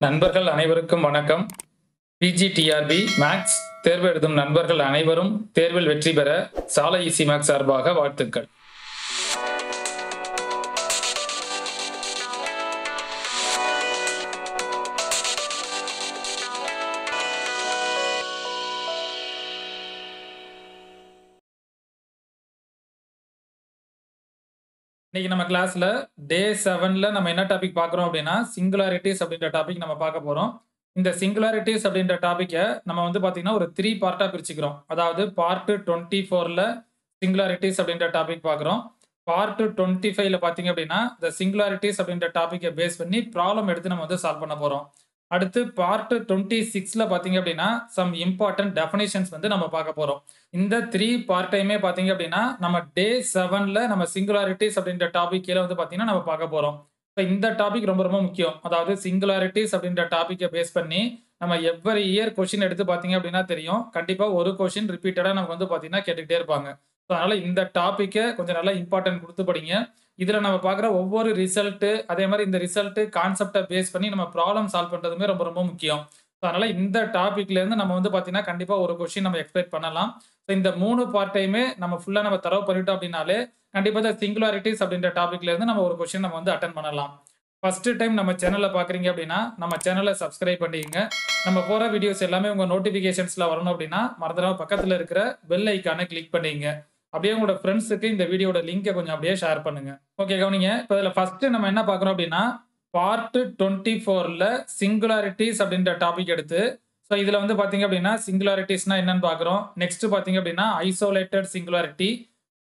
நண்பர்கள் அனைவருக்கும் வணக்கம். பிஜிடிஆர்பி மேக்ஸ் தேர்வு எழுதும் நண்பர்கள் அனைவரும் தேர்வில் வெற்றி பெற சாலை ஈசி மேக்ஸ் சார்பாக வாழ்த்துக்கள். இன்னைக்கு நம்ம கிளாஸ்ல டே 7ல நம்ம என்ன டாபிக் பார்க்குறோம் அப்படின்னா சிங்குலாரிட்டிஸ் அப்படின்ற டாபிக் நம்ம பார்க்க போறோம். இந்த சிங்குலாரிட்டிஸ் அப்படின்ற டாபிக்கை நம்ம வந்து பார்த்தீங்கன்னா ஒரு 3 பார்ட்டா பிரிச்சுக்கிறோம். அதாவது பார்ட் 24ல சிங்குலாரிட்டிஸ் அப்படின்ற டாபிக் பார்க்குறோம். பார்ட் 25ல பார்த்தீங்க அப்படின்னா இந்த சிங்குலாரிட்டிஸ் அப்படின்ற டாபிக்கை பேஸ் பண்ணி ப்ராப்ளம் எடுத்து நம்ம வந்து சால்வ் பண்ண போறோம். அடுத்து பார்ட் 26ல பார்த்தீங்க அப்படின்னா சம் இம்பார்ட்டன்ட் டெஃபினிஷன்ஸ் வந்து நம்ம பார்க்க போறோம். இந்த 3 பார்ட்டையுமே பார்த்தீங்க அப்படின்னா நம்ம டே 7ல நம்ம சிங்குலாரிட்டிஸ் அப்படின்ற டாபிக் கீழே வந்து பார்த்தீங்கன்னா நம்ம பார்க்க போறோம். இப்போ இந்த டாபிக் ரொம்ப ரொம்ப முக்கியம். அதாவது சிங்குலாரிட்டிஸ் அப்படின்ற டாபிக்கை பேஸ் பண்ணி நம்ம எவ்வரி இயர் கொஸ்டின் எடுத்து பார்த்தீங்க அப்படின்னா தெரியும். கண்டிப்பா ஒரு கொஸ்டின் ரிப்பீட்டடா நமக்கு வந்து பார்த்தீங்கன்னா கேட்டுக்கிட்டே இருப்பாங்க. ஸோ அதனால இந்த டாபிக்கை கொஞ்சம் நல்லா இம்பார்ட்டன்ட் கொடுத்து படிங்க. இதுல நம்ம பார்க்குற ஒவ்வொரு ரிசல்ட் அதே மாதிரி இந்த ரிசல்ட் கான்செப்டை பேஸ் பண்ணி நம்ம ப்ராப்ளம் சால்வ் பண்றதுமே ரொம்ப ரொம்ப முக்கியம். ஸோ அதனால இந்த டாபிக்ல இருந்து நம்ம வந்து பார்த்தீங்கன்னா கண்டிப்பா ஒரு கொஸ்டின் நம்ம எக்ஸ்பெக்ட் பண்ணலாம். ஸோ இந்த 3 பார்ட்டையுமே நம்ம ஃபுல்லா நம்ம தரவு பண்ணிட்டோம் அப்படின்னாலே கண்டிப்பா இந்த சிங்குலாரிட்டிஸ் அப்படின்ற டாபிக்ல இருந்து நம்ம ஒரு கொஸ்டின் நம்ம வந்து அட்டன் பண்ணலாம். ஃபர்ஸ்ட் டைம் நம்ம சேனலை பார்க்குறீங்க அப்படின்னா நம்ம சேனலை சப்ஸ்கிரைப் பண்ணிக்கங்க. நம்ம போற வீடியோஸ் எல்லாமே உங்க நோட்டிபிகேஷன்ஸ்ல வரணும் அப்படின்னா மறந்துடாம பக்கத்துல இருக்கிற பெல் ஐக்கானை கிளிக் பண்ணிக்கங்க. அப்படியே உங்களோட ஃப்ரெண்ட்ஸுக்கு இந்த வீடியோட லிங்கை கொஞ்சம் அப்படியே ஷேர் பண்ணுங்க. ஓகே, கவனிங்க. இப்போ இதில் ஃபர்ஸ்ட் நம்ம என்ன பார்க்குறோம் அப்படின்னா பார்ட் 24ல சிங்குலாரிட்டிஸ் அப்படின்ற டாபிக் எடுத்து ஸோ இதில் வந்து பார்த்தீங்க அப்படின்னா சிங்குலாரிட்டிஸ்னா என்னன்னு பார்க்குறோம். நெக்ஸ்ட் பார்த்தீங்க அப்படின்னா ஐசோலேட்டட் சிங்குலாரிட்டி,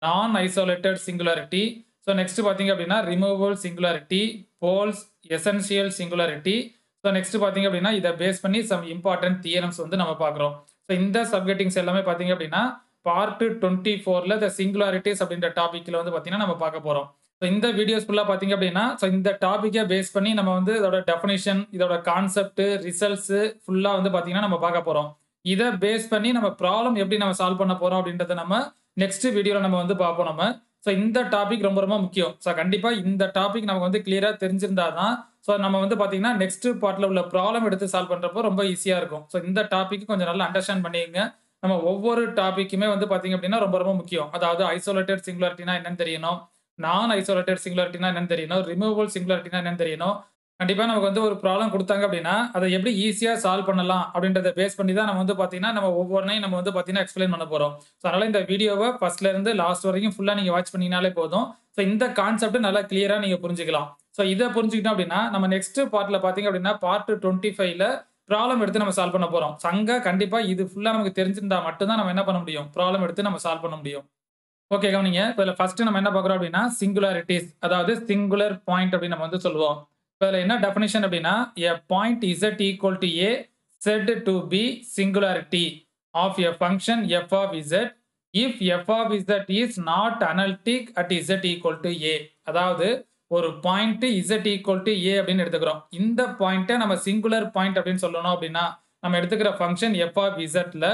நான் ஐசோலேட்டட் சிங்குலாரிட்டி, ஸோ நெக்ஸ்ட் பார்த்தீங்க அப்படின்னா removal singularity, poles, essential singularity. So next பார்த்தீங்க அப்படின்னா இதை பேஸ் பண்ணி சம் இம்பார்ட்டன்ட் தியரம்ஸ் வந்து நம்ம பார்க்குறோம். ஸோ இந்த சப்ஜெக்டிங்ஸ் எல்லாமே பார்த்தீங்க அப்படின்னா பார்ட் 24ல த சிங்குலாரிட்டிஸ் அப்படின்ற டாபிக்ல வந்து பார்த்தீங்கன்னா நம்ம பார்க்க போறோம். ஸோ இந்த வீடியோஸ் ஃபுல்லாக பார்த்தீங்க அப்படின்னா ஸோ இந்த டாப்பிக்கை பேஸ் பண்ணி நம்ம வந்து இதோட டெஃபினிஷன், இதோட கான்செப்ட், ரிசல்ட்ஸ் ஃபுல்லாக வந்து பார்த்தீங்கன்னா நம்ம பார்க்க போறோம். இதை பேஸ் பண்ணி நம்ம ப்ராப்ளம் எப்படி நம்ம சால்வ் பண்ண போறோம் அப்படின்றத நம்ம நெக்ஸ்ட் வீடியோவில் நம்ம வந்து பார்ப்போம் நம்ம. ஸோ இந்த டாபிக் ரொம்ப ரொம்ப முக்கியம். ஸோ கண்டிப்பாக இந்த டாபிக் நமக்கு வந்து கிளியராக தெரிஞ்சிருந்தா தான் ஸோ நம்ம வந்து பார்த்தீங்கன்னா நெக்ஸ்ட் பார்ட்ல உள்ள ப்ராப்ளம் எடுத்து சால்வ் பண்ணுறப்போ ரொம்ப ஈஸியாக இருக்கும். ஸோ இந்த டாபிக் கொஞ்சம் நல்லா அண்டர்ஸ்டாண்ட் பண்ணிக்கங்க. நம்ம ஒவ்வொரு டாபிக்குமே வந்து பாத்தீங்க அப்படின்னா ரொம்ப ரொம்ப முக்கியம். அதாவது ஐசோலேட்டட் சிங்குலாரிட்டினா என்னன்னு தெரியணும், நான் ஐசோலேட்டட் சிங்குலாரிட்டினா என்னன்னு தெரியணும், ரிமூவல் சிங்குலாரிட்டினா என்னன்னு தெரியணும். கண்டிப்பா நமக்கு வந்து ஒரு ப்ராப்ளம் கொடுத்தாங்க அப்படின்னா அதை எப்படி ஈஸியா சால்வ் பண்ணலாம் அப்படின்றத பேஸ் பண்ணி தான் நம்ம வந்து பாத்தீங்கன்னா நம்ம ஒவ்வொன்றையும் நம்ம வந்து பாத்தீங்கன்னா எக்ஸ்பிளைன் பண்ண போறோம். ஸோ அதனால இந்த வீடியோவை ஃபர்ஸ்ட்ல இருந்து லாஸ்ட் வரைக்கும் ஃபுல்லா நீங்க வாட்ச் பண்ணீங்கனாலே போதும். ஸோ இந்த கான்செப்ட் நல்லா கிளியரா நீங்க புரிஞ்சுக்கலாம். ஸோ இதை புரிஞ்சுக்கிட்டோம் அப்படின்னா நம்ம நெக்ஸ்ட் பார்ட்ல பாத்தீங்க அப்படின்னா பார்ட் 25ல ப்ராப்ளம் எடுத்து நம்ம சால்வ் பண்ண போறோம். அங்க கண்டிப்பா இது ஃபுல்லா நமக்கு தெரிஞ்சிருந்தா மட்டும் தான் நம்ம என்ன பண்ண முடியும், ப்ராப்ளம் எடுத்து நம்ம சால்வ் பண்ண முடியும். ஓகே, கவனிங்க. இப்போ இதில் ஃபர்ஸ்ட் நம்ம என்ன பார்க்குறோம் அப்படின்னா சிங்குலாரிட்டிஸ், அதாவது சிங்குலர் பாயிண்ட் அப்படின்னு நம்ம வந்து சொல்லுவோம். இப்போ இதில் என்ன டெஃபினிஷன் அப்படின்னா a point z equal to a said to be singularity of a function f of z if f of z is not analytic at z equal to a. அதாவது ஒரு point z equal to a அப்படின்னு எடுத்துக்கிறோம். இந்த பாயிண்ட்டை நம்ம singular point அப்படின்னு சொல்லணும் அப்படின்னா நம்ம எடுத்துக்கிற ஃபங்க்ஷன் f of zல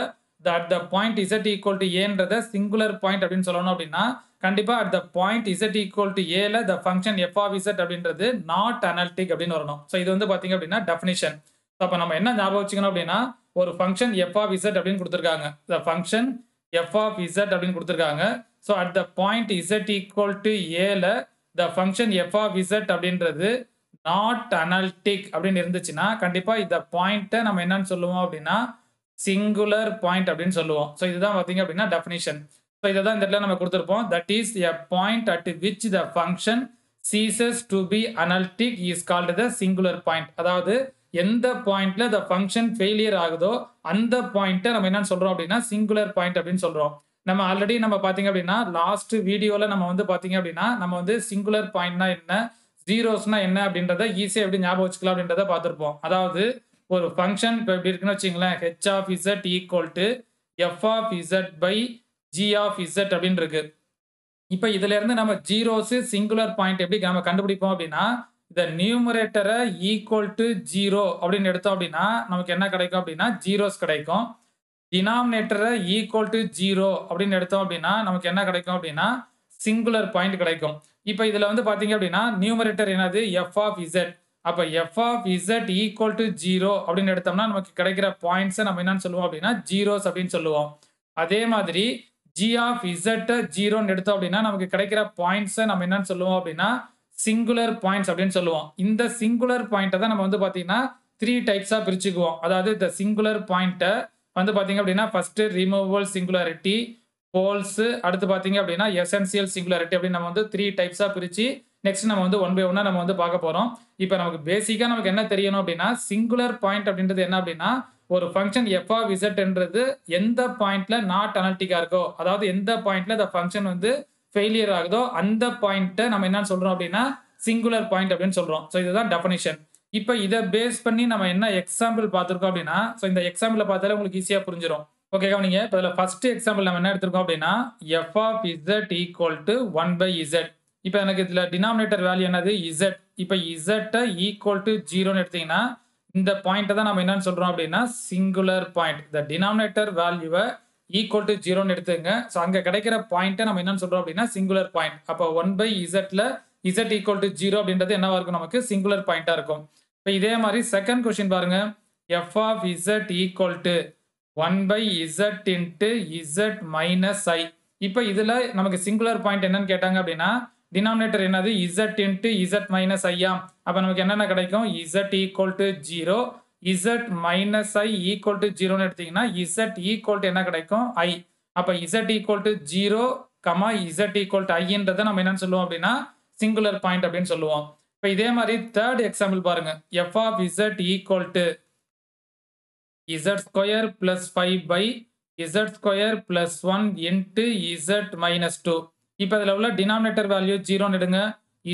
at the point z equal to ஏன்றத சிங்குலர் பாயிண்ட் அப்படின்னு சொல்லணும் அப்படின்னா கண்டிப்பா at the point z equal to ஏல the function f of z அப்படின்றது நாட் அனலிட்டிக் அப்படின்னு வரணும். ஸோ இது வந்து பாத்தீங்க அப்படின்னா டெஃபினிஷன். அப்போ நம்ம என்ன ஞாபகம் வச்சுக்கணும் அப்படின்னா ஒரு ஃபங்க்ஷன் f of z அப்படின்னு கொடுத்துருக்காங்க. த ஃபங்க்ஷன் f of z அப்படின்னு கொடுத்துருக்காங்க. So at the point z equal to ஏல the function f of z அப்படின்றது not analytic அப்படின்னு இருந்துச்சுன்னா கண்டிப்பா இந்த பாயிண்ட்டை நம்ம என்னன்னு சொல்லுவோம் அப்படின்னா சிங்குலர் பாயிண்ட் அப்படின்னு சொல்லுவோம். ஸோ இதுதான் பார்த்தீங்க அப்படின்னா டெஃபினிஷன். ஸோ இதை தான் இந்த இடத்துல நம்ம கொடுத்துருப்போம். That is a point at which the function ceases to be analytic is called the singular point. அதாவது எந்த பாயிண்ட்ல the function ஃபெயிலியர் ஆகுதோ அந்த பாயிண்ட்டை நம்ம என்னன்னு சொல்றோம் அப்படின்னா சிங்குலர் பாயிண்ட் அப்படின்னு சொல்றோம். நம்ம ஆல்ரெடி நம்ம பாத்தீங்க அப்படின்னா லாஸ்ட் வீடியோல நம்ம வந்து பாத்தீங்க அப்படின்னா நம்ம வந்து சிங்குலர் பாயிண்ட்னா என்ன, ஜீரோஸ்னா என்ன அப்படின்றத ஈஸியா எப்படி ஞாபகம் வச்சுக்கலாம் அப்படின்றத பார்த்துருப்போம். அதாவது ஒரு ஃபங்க்ஷன் இப்போ எப்படி இருக்குன்னு வச்சுங்களேன், h of z equal to f of z by g of z அப்படின்னு இருக்கு. இப்போ இதுல இருந்து நம்ம ஜீரோஸ் சிங்குலர் பாயிண்ட் எப்படி நம்ம கண்டுபிடிப்போம் அப்படின்னா இந்த நியூமரேட்டரை ஈக்குவல் டு 0 அப்படின்னு எடுத்தோம் அப்படின்னா நமக்கு என்ன கிடைக்கும் அப்படின்னா ஜீரோஸ் கிடைக்கும். டினாமினேட்டரை ஈக்குவல் டு 0 அப்படின்னு எடுத்தோம் அப்படின்னா நமக்கு என்ன கிடைக்கும் அப்படின்னா சிங்குலர் பாயிண்ட் கிடைக்கும். இப்போ இதுல வந்து பாத்தீங்க அப்படின்னா நியூமரேட்டர் என்னது f of z, அப்ப f of z equal to 0 அப்படின்னு எடுத்தோம்னா நமக்கு கிடைக்கிற பாயிண்ட்ஸை நம்ம என்னன்னு சொல்லுவோம் அப்படின்னா ஜீரோஸ் அப்படின்னு சொல்லுவோம். அதே மாதிரி ஜி ஆஃப் இசட் 0ன்னு எடுத்தோம் அப்படின்னா நமக்கு கிடைக்கிற பாயிண்ட்ஸை நம்ம என்னன்னு சொல்லுவோம் அப்படின்னா சிங்குலர் பாயிண்ட்ஸ் அப்படின்னு சொல்லுவோம். இந்த சிங்குலர் பாயிண்ட்டை தான் நம்ம வந்து பார்த்தீங்கன்னா 3 டைப்ஸா பிரிச்சுக்குவோம். அதாவது இந்த சிங்குலர் பாயிண்ட்டை வந்து பார்த்தீங்க அப்படின்னா ஃபர்ஸ்ட் ரிமூவல் சிங்குலாரிட்டி, போல்ஸ், அடுத்து பார்த்தீங்க அப்படின்னா எசென்சியல் சிங்குலாரிட்டி அப்படின்னு நம்ம வந்து 3 டைப்ஸா பிரிச்சு நெக்ஸ்ட் நம்ம வந்து ஒன் பை ஒன்னா நம்ம வந்து பார்க்க போறோம். இப்போ நமக்கு பேசிக்கா நமக்கு என்ன தெரியணும் அப்படின்னா சிங்குலர் பாயிண்ட் அப்படின்றது என்ன அப்படின்னா ஒரு ஃபங்க்ஷன் எஃப் ஆஃப் இசட்ன்றது எந்த பாயிண்ட்ல நாட் அனலிட்டிக்கா இருக்கோ, அதாவது எந்த பாயிண்ட்ல இந்த ஃபங்க்ஷன் வந்து ஃபெயிலியர் ஆகுதோ அந்த பாயிண்ட்டை நம்ம என்ன சொல்றோம் அப்படின்னா சிங்குலர் பாயிண்ட் அப்படின்னு சொல்றோம். ஸோ இதுதான் டெஃபினிஷன். இப்போ இதை பேஸ் பண்ணி நம்ம என்ன எக்ஸாம்பிள் பார்த்துருக்கோம் அப்படின்னா, ஸோ இந்த எக்ஸாம்பிளை பார்த்தாலே உங்களுக்கு ஈஸியா புரிஞ்சிடும். ஓகே கவனிங்க. இப்போ இதில் ஃபர்ஸ்ட் எக்ஸாம்பிள் நம்ம என்ன எடுத்திருக்கோம் அப்படின்னா f of z equal to 1 by z. இப்போ எனக்கு இதுல டினாமினேட்டர் வேல்யூ என்னது இசட். இப்போ இசட்டை ஈக்குவல் டு 0ன்னு எடுத்தீங்கன்னா இந்த பாயிண்ட்டை தான் நம்ம என்னன்னு சொல்றோம் அப்படின்னா சிங்குலர் பாயிண்ட். இந்த டினாமினேட்டர் வேல்யூவை ஈக்குவல் டு 0ன்னு எடுத்துங்க. ஸோ அங்க கிடைக்கிற பாயிண்ட்டை நம்ம என்னன்னு சொல்றோம் அப்படின்னா சிங்குலர் பாயிண்ட். அப்போ 1 பை இசட்ல இசட் ஈக்குவல் டு 0 அப்படின்றது என்னவா இருக்கும் நமக்கு சிங்குலர் பாயிண்டா இருக்கும். இப்போ இதே மாதிரி செகண்ட் கொஸ்டின் பாருங்க. F of z equal to 1 by z into z minus i. இப்போ இதுல நமக்கு சிங்குலர் பாயிண்ட் என்னன்னு கேட்டாங்க அப்படின்னா டினாமினேட்டர் என்னது இசட் இன்ட்டு இசட் மைனஸ் ஐயா. அப்போ நமக்கு என்னென்ன கிடைக்கும் z equal to 0, z minus i equal to 0ன்னு எடுத்தீங்கன்னா இசட் ஈக்குவல் டு என்ன கிடைக்கும் ஐ. அப்போ z equal to 0, z equal to ஐன்றதை நம்ம என்னன்னு சொல்லுவோம் அப்படின்னா சிங்குலர் பாயிண்ட் அப்படின்னு சொல்லுவோம். இப்போ இதே மாதிரி தேர்ட் எக்ஸாம்பிள் பாருங்க. F of z equal to z square plus 5 by z square plus 1 into z minus 2. இப்போ இதில் உள்ள டினாமினேட்டர் வேல்யூ 0ன்னு எடுங்க.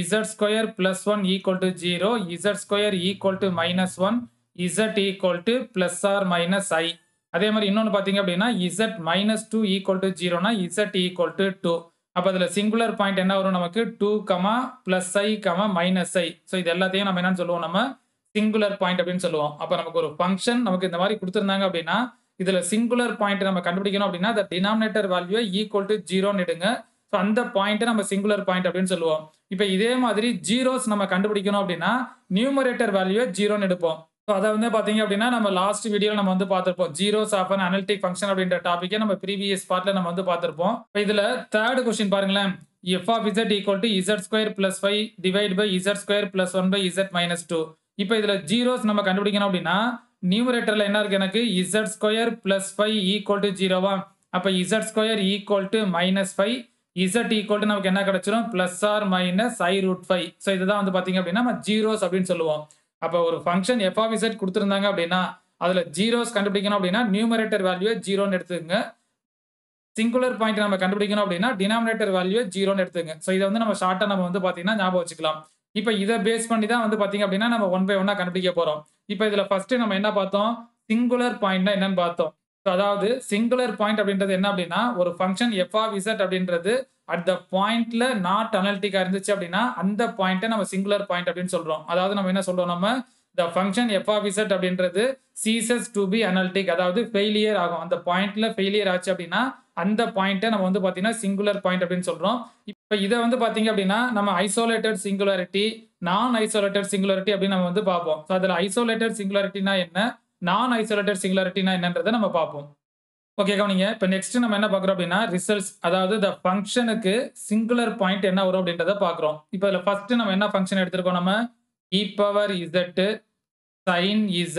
Z square plus 1 equal to 0, z square equal to minus 1, z equal to plus or minus i. அதே மாதிரி இன்னொன்று பார்த்தீங்க அப்படின்னா இசட் மைனஸ் 2 ஈக்குவல் டு 0னா இசட் ஈக்குவல் டு 2. அப்போ இதில் சிங்குலர் பாயிண்ட் என்ன வரும் நமக்கு 2, பிளஸ் ஐ, மைனஸ் ஐ. ஸோ இது எல்லாத்தையும் நம்ம என்னன்னு சொல்லுவோம் நம்ம சிங்குலர் பாயிண்ட் அப்படின்னு சொல்லுவோம். அப்போ நமக்கு ஒரு ஃபங்க்ஷன் நமக்கு இந்த மாதிரி கொடுத்துருந்தாங்க அப்படின்னா இதுல சிங்குலர் பாயிண்ட் நம்ம கண்டுபிடிக்கணும் அப்படின்னா the denominator value equal to 0ன்னு எடுங்க. ஸோ அந்த பாயிண்ட்டை நம்ம சிங்குலர் பாயிண்ட் அப்படின்னு சொல்லுவோம். இப்போ இதே மாதிரி ஜீரோஸ் நம்ம கண்டுபிடிக்கணும் அப்படின்னா நியூமரேட்டர் வேல்யூ 0ன்னு எடுப்போம். ஸோ அதை வந்து பார்த்தீங்க அப்படின்னா நம்ம லாஸ்ட் வீடியோவில் நம்ம வந்து பார்த்துருப்போம். Zeros of an analytic function அப்படின்ற டாப்பிக்கை நம்ம ப்ரீவியஸ் பார்ட்ல நம்ம வந்து பார்த்துருப்போம். இப்போ இதில் தேர்ட் கொஸ்டின் பாருங்களேன். F of z equal to z square plus 5 divide by z square plus 1 by z minus 2. இப்போ இதில் ஜீரோஸ் நம்ம கண்டுபிடிக்கணும் அப்படின்னா நியூமரேட்டர்ல என்ன இருக்கு எனக்கு z square plus 5 equal to 0வா. அப்போ z square equal to minus 5, z equal to நமக்கு என்ன கிடைச்சிரும் plus or minus i root 5. So இதுதான் வந்து பார்த்தீங்க அப்படின்னா நம்ம ஜீரோஸ் அப்படின்னு சொல்லுவோம். அப்போ ஒரு ஃபங்க்ஷன் எஃப் ஆஃப் இசட் கொடுத்துருந்தாங்க அப்படின்னா அதில் ஜீரோஸ் கண்டுபிடிக்கணும் அப்படின்னா நியூமரேட்டர் வேல்யூ 0ன்னு எடுத்துக்கங்க. சிங்குலர் பாயிண்ட் நம்ம கண்டுபிடிக்கணும் அப்படின்னா டினாமினேட்டர் வேல்யூ 0ன்னு எடுத்துங்க. ஸோ இதை வந்து நம்ம ஷார்ட்டாக நம்ம வந்து பார்த்தீங்கன்னா ஞாபகம் வச்சுக்கலாம். இப்போ இதை பேஸ் பண்ணி தான் வந்து பார்த்தீங்க அப்படின்னா நம்ம ஒன் பை ஒன்னா கண்டுபிடிக்க போகிறோம். இப்போ இதில் ஃபர்ஸ்ட் நம்ம என்ன பார்த்தோம் சிங்குலர் பாயிண்ட்னா என்னன்னு பார்த்தோம். அதாவது சிங்குலர் பாயிண்ட் அப்படின்றது என்ன அப்படின்னா ஒரு ஃபங்க்ஷன் எஃப் ஆஃப் இசட் அப்படின்றது அட் த பாயிண்ட்ல நாட் அனலிட்டிக்கா இருந்துச்சு அப்படின்னா அந்த பாயிண்ட்டை நம்ம சிங்குலர் பாயிண்ட் அப்படின்னு சொல்றோம். அதாவது நம்ம என்ன சொல்றோம் நம்ம the function f of z அப்படின்றது ceases to be analytic, அதாவது ஃபெயிலியர் ஆகும். அந்த பாயிண்ட்ல ஃபெயிலியர் ஆச்சு அப்படின்னா அந்த பாயிண்ட்டை நம்ம வந்து பார்த்தீங்கன்னா சிங்குலர் பாயிண்ட் அப்படின்னு சொல்றோம். இப்போ இதை வந்து பார்த்தீங்க அப்படின்னா நம்ம ஐசோலேட்டட் சிங்குலாரிட்டி, நான் ஐசோலேட்டட் சிங்குலாரிட்டி அப்படின்னு நம்ம வந்து பார்ப்போம். ஸோ அதில் ஐசோலேட்டட் சிங்குலாரிட்டினா என்ன, நான் ஐசோலேட்டட் சிங்குலாரிட்டினா என்னன்றதை நம்ம பார்ப்போம். ஓகே கவனிங்க. இப்போ நெக்ஸ்ட் நம்ம என்ன பார்க்குறோம் அப்படின்னா ரிசல்ட்ஸ், அதாவது இந்த ஃபங்க்ஷனுக்கு சிங்குலர் பாயிண்ட் என்ன வரும் அப்படின்றத பார்க்குறோம். இப்போ இதில் ஃபர்ஸ்ட் நம்ம என்ன ஃபங்க்ஷன் எடுத்திருக்கோம் நம்ம e power z sin z,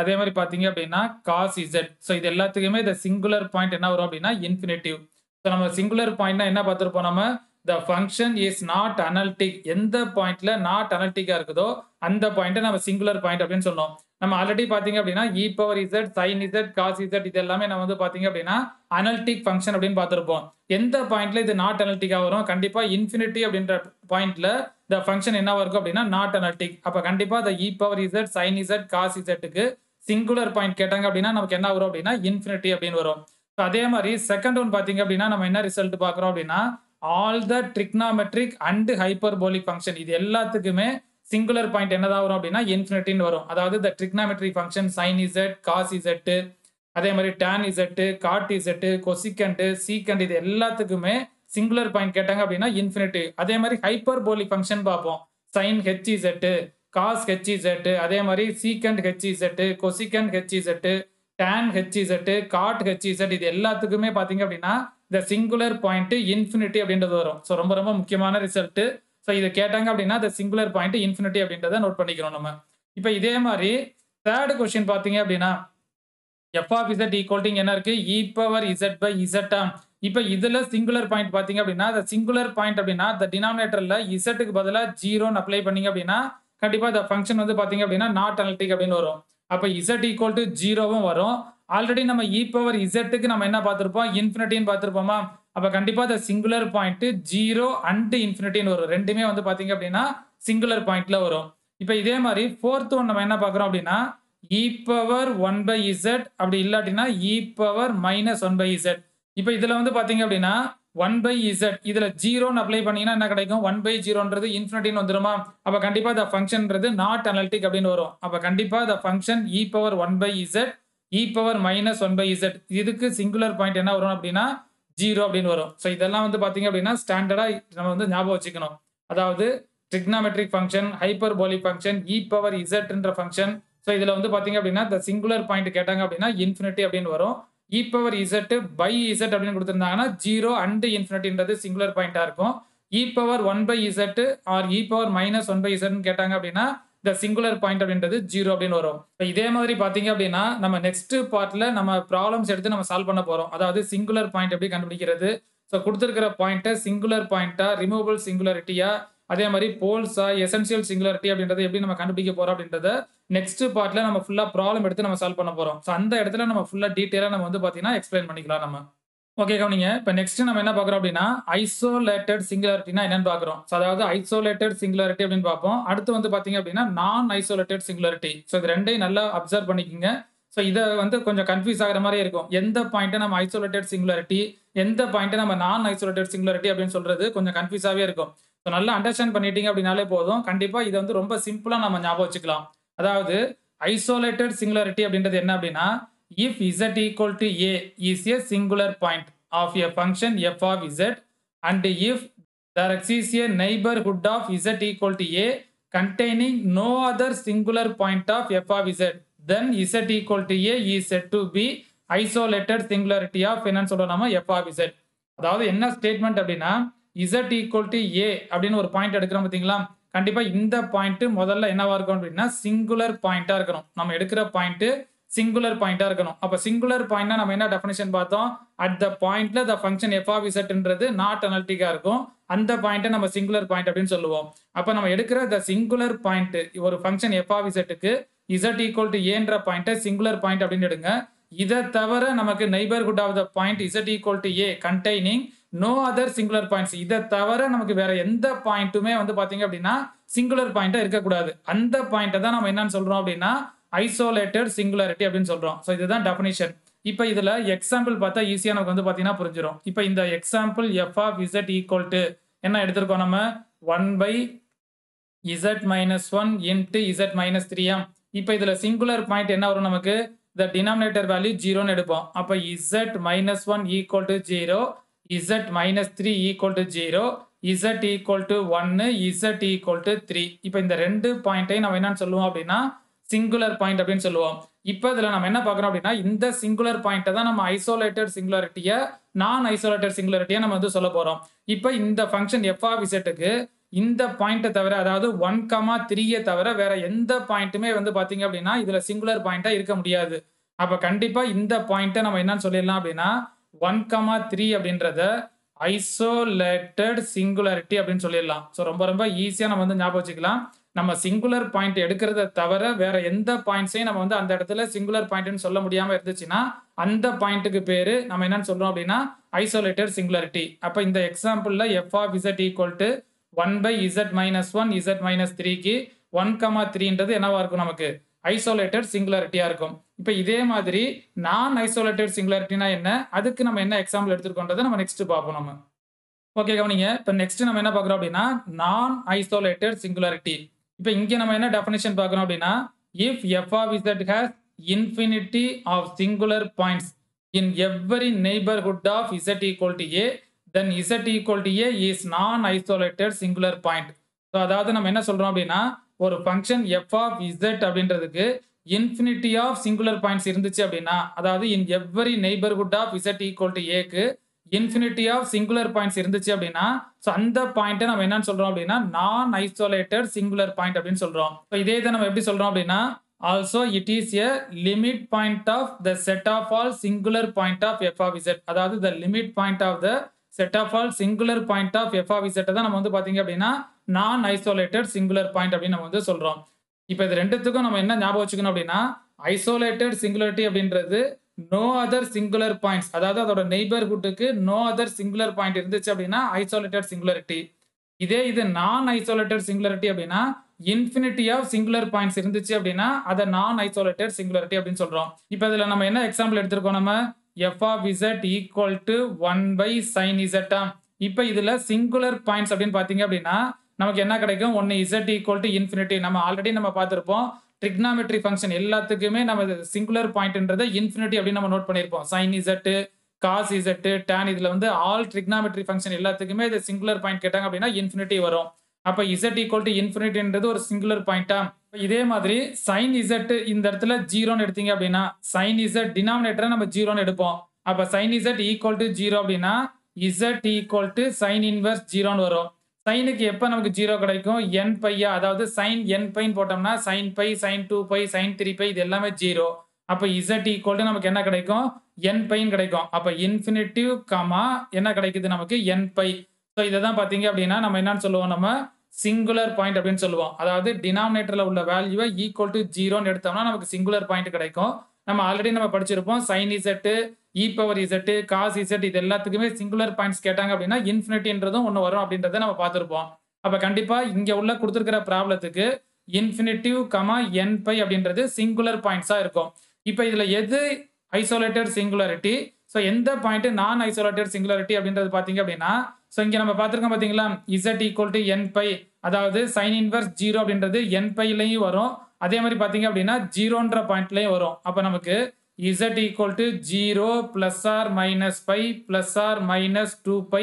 அதே மாதிரி பார்த்தீங்க அப்படின்னா cos z. ஸோ இது எல்லாத்துக்குமே இந்த சிங்குலர் பாயிண்ட் என்ன வரும் அப்படின்னா இன்ஃபினிட்டிவ். ஸோ நம்ம சிங்குலர் பாயிண்ட்னா என்ன பார்த்துருப்போம் நம்ம the function is not analytic, எந்த பாயிண்ட்ல நாட் அனலிட்டிக்கா இருக்குதோ அந்த பாயிண்ட்டை நம்ம சிங்குலர் பாயிண்ட் அப்படின்னு சொன்னோம். நம்ம ஆல்ரெடி பார்த்தீங்க அப்படின்னா e power z sin z cos z இது எல்லாமே நம்ம வந்து பார்த்தீங்க அப்படின்னா அனலிட்டிக் ஃபங்க்ஷன் அப்படின்னு பார்த்துருப்போம். எந்த பாயிண்ட்ல இது நாட் அனலிட்டிக்கா வரும், கண்டிப்பா இன்ஃபினிட்டி அப்படின்ற பாயிண்ட்ல the function என்னவா இருக்கும் அப்படின்னா நாட் அனலிட்டிக். அப்ப கண்டிப்பா the e power z sin z cos z singular point கேட்டாங்க அப்படின்னா நமக்கு என்ன வரும் அப்படின்னா இன்ஃபினிட்டி அப்படின்னு வரும். அதே மாதிரி செகண்ட் ஒன் பார்த்தீங்க அப்படின்னா நம்ம என்ன ரிசல்ட் பார்க்குறோம் அப்படின்னா all the trigonometric and hyperbolic function இது எல்லாத்துக்குமே சிங்குலர் பாயிண்ட் என்னதான் வரும் அப்படின்னா இன்ஃபினிட்டின்னு வரும். அதாவது the trigonometric function sin z cos z, அதே மாதிரி tan z cot z cosecant secant இது எல்லாத்துக்குமே சிங்குலர் பாயிண்ட் கேட்டாங்க அப்படின்னா இன்ஃபினிட்டி. அதே மாதிரி ஹைப்பர்போலிக் ஃபங்க்ஷன் பார்ப்போம் sin hz காஸ் ஹெச்இசெட், அதே மாதிரி சீக்கண்ட் ஹெச்இசெட், கொசிக்கண்ட் ஹெச்இசெட், டான் ஹெச்இசெட், காட் ஹெச்இசெட் இது எல்லாத்துக்குமே பார்த்தீங்க அப்படின்னா இந்த சிங்குலர் பாயிண்ட் இன்ஃபினிட்டி அப்படின்றது வரும். ஸோ ரொம்ப ரொம்ப முக்கியமான ரிசல்ட். ஸோ இது கேட்டாங்க அப்படின்னா இந்த சிங்குலர் பாயிண்ட் இன்ஃபினிட்டி அப்படின்றத நோட் பண்ணிக்கிறோம் நம்ம. இப்போ இதே மாதிரி தேர்ட் கொஸ்டின் பார்த்தீங்க அப்படின்னா f of z equal to என்ன இருக்கு இ பவர் இசட் பை இசட்டா. இப்போ இதுல சிங்குலர் பாயிண்ட் பார்த்தீங்க அப்படின்னா இந்த சிங்குலர் பாயிண்ட் அப்படின்னா இந்த டினாமினேட்டர்ல இசட்டுக்கு பதிலாக ஜீரோன்னு அப்ளை பண்ணீங்க அப்படின்னா கண்டிப்பா இந்த ஃபங்க்ஷன் வந்து பாத்தீங்க அப்படின்னா நாட் அனலிட்டிக் அப்படின்னு வரும். அப்ப இசட் ஈக்குவல் டு ஜீரோவும் வரும். ஆல்ரெடி நம்ம இ பவர் இசட்டுக்கு நம்ம என்ன பார்த்திருப்போம் இன்ஃபினிட்டின்னு பார்த்திருப்போமா. அப்ப கண்டிப்பா இந்த சிங்குலர் பாயிண்ட் ஜீரோ அண்ட் இன்ஃபினிட்டின்னு வரும். ரெண்டுமே வந்து பாத்தீங்க அப்படின்னா சிங்குலர் பாயிண்ட்ல வரும். இப்ப இதே மாதிரி ஃபோர்த் ஒன் நம்ம என்ன பார்க்குறோம் அப்படின்னா e power one by z அப்படி இல்லாட்டினா e power minus one by z. இப்போ இதுல வந்து பாத்தீங்க அப்படின்னா ஒன் பை இசட் இதுல ஜீரோன்னு அப்ளை பண்ணீங்கன்னா என்ன கிடைக்கும் ஒன் பை ஜீரோன்றது இன்ஃபினிட்டின்னு வந்துருமா. அப்ப கண்டிப்பா இந்த ஃபங்க்ஷன்ன்றது நாட் அனலிட்டிக் அப்படின்னு வரும். அப்ப கண்டிப்பா இந்த function e power one by z e power minus one by z இதுக்கு சிங்குலர் பாயிண்ட் என்ன வரும் அப்படின்னா ஜீரோ அப்படின்னு வரும். ஸோ இதெல்லாம் வந்து பாத்தீங்க அப்படின்னா ஸ்டாண்டர்டா நம்ம வந்து ஞாபகம் வச்சுக்கணும். அதாவது trigonometric function, hyperbolic function, e power இசட்ன்ற function. So இதுல வந்து பாத்தீங்க அப்படின்னா இந்த சிங்குலர் பாயிண்ட் கேட்டாங்க அப்படின்னா இன்ஃபினிட்டி அப்படின்னு வரும். E power z by z அப்படின்னு கொடுத்திருந்தாங்கன்னா ஜீரோ அண்ட் இன்ஃபினிட்டின்றது சிங்குலர் பாயிண்டா இருக்கும். E power one by z or e power minus one by இசட்னு கேட்டாங்க அப்படின்னா இந்த சிங்குலர் பாயிண்ட் அப்படின்றது ஜீரோ அப்படின்னு வரும். இதே மாதிரி பாத்தீங்க அப்படின்னா நம்ம நெக்ஸ்ட் பார்ட்ல நம்ம ப்ராப்ளம்ஸ் எடுத்து நம்ம சால்வ் பண்ண போறோம். அதாவது சிங்குலர் பாயிண்ட் எப்படி கண்டுபிடிக்கிறது, ஸோ கொடுத்திருக்கிற பாயிண்ட்டை சிங்குலர் பாயிண்டா, ரிமூவபிள் சிங்குலரிட்டியா, அதே மாதிரி போல்ஸா, எசென்சியல் சிங்குலரிட்டி அப்படின்றத எப்படி நம்ம கண்டுபிடிக்க போறோம் அப்படின்றத நெக்ஸ்ட் பார்ட்ல நம்ம ஃபுல்லா ப்ராப்ளம் எடுத்து நம்ம சால்வ் பண்ண போறோம். ஸோ அந்த இடத்துல நம்ம ஃபுல்லா டீடைலா நம்ம வந்து பாத்தீங்கன்னா எக்ஸ்பிளைன் பண்ணிக்கலாம் நம்ம. ஓகே கவனிங்க. இப்போ நெக்ஸ்ட் நம்ம என்ன பார்க்குறோம் அப்படின்னா ஐசோலேட்டட் சிங்குலாரிட்டினா என்னன்னு பார்க்குறோம். ஸோ அதாவது ஐசோலேட்டட் சிங்குலாரிட்டி அப்படின்னு பார்ப்போம். அடுத்து வந்து பார்த்தீங்க அப்படின்னா நான் ஐசோலேட்டட் சிங்குலாரிட்டி. ஸோ இது ரெண்டையும் நல்லா அப்சர்வ் பண்ணிக்கோங்க. ஸோ இதை வந்து கொஞ்சம் கன்ஃபியூஸ் ஆகிற மாதிரி இருக்கும். எந்த பாயிண்ட்டை நம்ம ஐசோலேட்டட் சிங்குலாரிட்டி, எந்த பாயிண்ட்டை நம்ம நான் ஐசோலேட்டட் சிங்குலாரிட்டி அப்படின்னு சொல்றது கொஞ்சம் கன்ஃபியூஸாகவே இருக்கும். ஸோ நல்லா அண்டர்ஸ்டாண்ட் பண்ணிட்டீங்க அப்படின்னாலே போதும். கண்டிப்பாக இதை வந்து ரொம்ப சிம்பிளாக நம்ம ஞாபகம் வச்சுக்கலாம். அதாவது ஐசோலேட்டட் சிங்குலாரிட்டி அப்படின்றது என்ன அப்படின்னா if z equal to a is a singular point of a function f of z and if there exists a neighborhood of z equal to a containing no other singular point of f of z then z equal to a is said to be isolated singularity of என்னன்னு சொல்றோம் நம்ம f of z. அதாவது என்ன statement அப்படின்னா z equal to a அப்படின்னு ஒரு point எடுக்கிறோம் பார்த்தீங்களா. கண்டிப்பா இந்த பாயிண்ட் முதல்ல என்னவா இருக்கும் அப்படின்னா சிங்குலர் பாயிண்டா இருக்கணும். நம்ம எடுக்கிற பாயிண்ட் சிங்குலர் பாயிண்டா இருக்கணும். அப்ப சிங்குலர் பாயிண்ட்னா நம்ம என்ன டெஃபினிஷன் பார்த்தோம், அட் த பாயிண்ட்ல த ஃபங்க்ஷன் எஃப் ஆஃப் இசட்ன்றது நாட் அனலிட்டிக்கா இருக்கும். அந்த பாயிண்ட்டை நம்ம சிங்குலர் பாயிண்ட் அப்படின்னு சொல்லுவோம். அப்ப நம்ம எடுக்கிற த சிங்குலர் பாயிண்ட் ஒரு ஃபங்க்ஷன் எஃப் ஆஃப் இசட்டுக்கு இசட் ஈக்குவல் டு ஏன்ற பாயிண்ட்டை சிங்குலர் பாயிண்ட் அப்படின்னு எடுங்க. இதை தவிர நமக்கு neighbourhood of the point z equal to a containing no other singular points. இதை தவிர நமக்கு வேற எந்த பாயிண்ட்டுமே வந்து பாத்தீங்க அப்படின்னா சிங்குலர் பாயிண்டா இருக்கக்கூடாது. அந்த பாயிண்ட்டை தான் நம்ம என்னன்னு சொல்றோம் அப்படின்னா ஐசோலேட்டட் சிங்குலாரிட்டி அப்படின்னு சொல்றோம். ஸோ இதுதான் டெஃபினிஷன். இப்போ இதுல எக்ஸாம்பிள் பார்த்தா ஈஸியா நமக்கு வந்து பாத்தீங்கன்னா புரிஞ்சிடும். இப்போ இந்த example f of z equal to என்ன எடுத்திருக்கோம் நம்ம one by z minus one into z minus த்ரீயா. இப்போ இதுல சிங்குலர் பாயிண்ட் என்ன வரும் நமக்கு the denominator value 0 எடுப்போம். அப்ப z minus 1 equal to 0, z minus 3 equal to 0, z equal to 1, z equal to 3. இப்ப இந்த ரெண்டு பாயிண்டையும் நம்ம என்னன்னு சொல்லுவோம் அப்படின்னா சிங்குலர் பாயிண்ட் அப்படின்னு சொல்லுவோம். இப்போ இதுல நம்ம என்ன பார்க்கறோம் அப்படின்னா இந்த சிங்குலர் பாயிண்ட்டை தான் நம்ம ஐசோலேட்டட் சிங்குலாரிட்டியை நான் ஐசோலேட்டட் சிங்குலாரிட்டியை நம்ம வந்து சொல்ல போறோம். இப்போ இந்த ஃபங்க்ஷன் எஃப் ஆஃப் இசட்டுக்கு இந்த பாயிண்ட்டை தவிர அதாவது 1,3 தவிர வேற எந்த பாயிண்ட்டுமே வந்து பாத்தீங்க அப்படின்னா இதுல சிங்குலர் பாயிண்டா இருக்க முடியாது. அப்ப கண்டிப்பா இந்த பாயிண்ட்டை நம்ம என்னன்னு சொல்லிடலாம் அப்படின்னா 1,3 அப்படின்றத ஐசோலேட்டட் சிங்குலாரிட்டி அப்படின்னு சொல்லிடலாம். ஸோ ரொம்ப ரொம்ப ஈஸியா நம்ம வந்து ஞாபகம் வச்சுக்கலாம். நம்ம சிங்குலர் பாயிண்ட் எடுக்கிறத தவிர வேற எந்த பாயிண்ட்ஸையும் நம்ம வந்து அந்த இடத்துல சிங்குலர் பாயிண்ட்னு சொல்ல முடியாம இருந்துச்சுன்னா அந்த பாயிண்ட்டுக்கு பேரு நம்ம என்னன்னு சொல்றோம் அப்படின்னா ஐசோலேட்டட் சிங்குலாரிட்டி. அப்ப இந்த எக்ஸாம்பிள்ல f of z equal to 1 by z minus 1 z minus 3க்கு 1,3ன்றது என்னவா இருக்கும் நமக்கு ஐசோலேட்டட் சிங்குலாரிட்டியா இருக்கும். இப்போ இதே மாதிரி நான் ஐசோலேட்டட் சிங்குலாரிட்டினா என்ன, அதுக்கு நம்ம என்ன எக்ஸாம்பிள் எடுத்துருக்கோன்றதை நம்ம நெக்ஸ்ட் பார்ப்போம் நம்ம. ஓகே கவனிங்க. இப்போ நெக்ஸ்ட் நம்ம என்ன பார்க்குறோம் அப்படின்னா நான் ஐசோலேட்டட் சிங்குலாரிட்டி. இப்போ இங்கே நம்ம என்ன டெஃபினிஷன் பார்க்குறோம் அப்படின்னா if f of z has infinity of singular points in every neighbourhood of z equal to a then z equal to a is non isolated singular point. So அதாவது நம்ம என்ன சொல்றோம் அப்படின்னா ஒரு ஃபங்க்ஷன் எஃப் ஆஃப் இசட் அப்படின்றதுக்கு infinity of singular points இருந்துச்சு அப்படின்னா, அதாவது in every neighbourhood of z equal to ஏக்கு இன்ஃபினிட்டி ஆஃப் சிங்குலர் பாயிண்ட்ஸ் இருந்துச்சு அப்படின்னா, ஸோ அந்த பாயிண்ட்ட நம்ம என்னன்னு சொல்றோம் அப்படின்னா, நான் ஐசோலேட்டட் சிங்குலர் பாயிண்ட் அப்படின்னு சொல்றோம். ஸோ இதே இத நம்ம எப்படி சொல்றோம் அப்படின்னா, also it is a limit point of the set of all singular point of f of z. அதாவது the limit point of the set of all singular point of f of z தான் நம்ம வந்து பாத்தீங்க அப்படின்னா, நான் isolated singular point அப்படின்னு நம்ம வந்து சொல்றோம். இப்ப இது ரெண்டுத்துக்கும் நம்ம என்ன ஞாபகம் வச்சுக்கணும் அப்படின்னா, ஐசோலேட்டட் சிங்குலாரிட்டி அப்படின்றது நோ அதர் சிங்குலர் பாயிண்ட்ஸ், அதாவது அதோட நெய்பர்ஹுட்டுக்கு நோ அதர் சிங்குலர் பாயிண்ட் இருந்துச்சு அப்படின்னா ஐசோலேட்டட் சிங்குலாரிட்டி. இதே இது நான் ஐசோலேட்டட் சிங்குலாரிட்டி அப்படின்னா இன்ஃபினிட்டி ஆஃப் சிங்குலர் பாயிண்ட்ஸ் இருந்துச்சு அப்படின்னா அதை நான் ஐசோலேட்டட் சிங்குலாரிட்டி அப்படின்னு சொல்றோம். இப்போ இதுல நம்ம என்ன எக்ஸாம்பிள் எடுத்திருக்கோம், நம்ம f of z equal to 1/sin இசட்டா. இப்போ இதுல சிங்குலர் பாயிண்ட்ஸ் அப்படின்னு பாத்தீங்க அப்படின்னா நமக்கு என்ன கிடைக்கும், ஒன்னு இசட் ஈக்குவல் டு இன்ஃபினிட்டி. நம்ம ஆல்ரெடி நம்ம பார்த்திருப்போம், ட்ரிக்னாமெட்ரி ஃபங்க்ஷன் எல்லாத்துக்குமே நம்ம சிங்குலர் பாயிண்ட்ன்றதை இன்ஃபினிட்டி அப்படின்னு நம்ம நோட் பண்ணியிருப்போம். Sine z, cos z, tan, இதுல வந்து ஆல் ட்ரிக்னாமெட்ரி ஃபங்க்ஷன் எல்லாத்துக்குமே இது சிங்குலர் பாயிண்ட் கேட்டாங்க அப்படின்னா இன்ஃபினிட்டி வரும். அப்ப இசட் ஈக்குவல் டு இன்ஃபினிட்டின்றது ஒரு சிங்குலர் பாயிண்டா. இதே மாதிரி சைன் இசட் இந்த இடத்துல ஜீரோன்னு எடுத்தீங்க அப்படின்னா, சைன் இசட் டினாமினேட்டரை நம்ம ஜீரோன்னு எடுப்போம். அப்ப sine z equal to zero அப்படின்னா z equal to sine inverse ஜீரோன்னு வரும். சைனுக்கு எப்ப நமக்கு ஜீரோ கிடைக்கும், என் பையா, அதாவது சைன் என் பைன்னு போட்டோம்னா சைன் பை, சைன் 2π, சைன் 3π இது எல்லாமே ஜீரோ. அப்ப இசட் ஈக்குவல் டு நமக்கு என்ன கிடைக்கும், என் பைன்னு கிடைக்கும். அப்ப இன்ஃபினிட்டிவ் கமா என்ன கிடைக்குது நமக்கு, என் பை. ஸோ இதை தான் பார்த்தீங்க அப்படின்னா நம்ம என்னன்னு சொல்லுவோம், நம்ம சிங்குலர் பாயிண்ட் அப்படின்னு சொல்லுவோம். அதாவது டினாமினேட்டர்ல உள்ள வேல்யூவை ஈக்குவல் டு ஜீரோன்னு எடுத்தோம்னா நமக்கு சிங்குலர் பாயிண்ட் கிடைக்கும். நம்ம ஆல்ரெடி நம்ம படிச்சிருப்போம், sign Z, e power Z, cos Z இது எல்லாத்துக்குமே சிங்குலர் பாயிண்ட்ஸ் கேட்டாங்க அப்படின்னா இன்ஃபினிட்டின்றதும் ஒன்று வரும் அப்படின்றத நம்ம பார்த்துருப்போம். அப்ப கண்டிப்பா இங்க உள்ள கொடுத்துருக்கிற ப்ராப்ளத்துக்கு இன்ஃபினிட்டிவ் கமா என் பை அப்படின்றது சிங்குலர் பாயிண்ட்ஸா இருக்கும். இப்போ இதுல எது ஐசோலேட்டட் சிங்குலாரிட்டி, ஸோ எந்த பாயிண்ட் நான் ஐசோலேட்டட் சிங்குலாரிட்டி அப்படின்றது பாத்தீங்க அப்படின்னா, ஸோ இங்க நம்ம பார்த்துருக்கோம் பாத்தீங்களா, z equal to n pi, அதாவது சைன் இன்வர்ஸ் ஜீரோ அப்படின்றது என் பைலையும் வரும். அதே மாதிரி பாத்தீங்க அப்படின்னா ஜீரோன்ற பாயிண்ட்லயும் வரும். அப்ப நமக்கு z equal to zero plus or minus pi plus or minus 2π.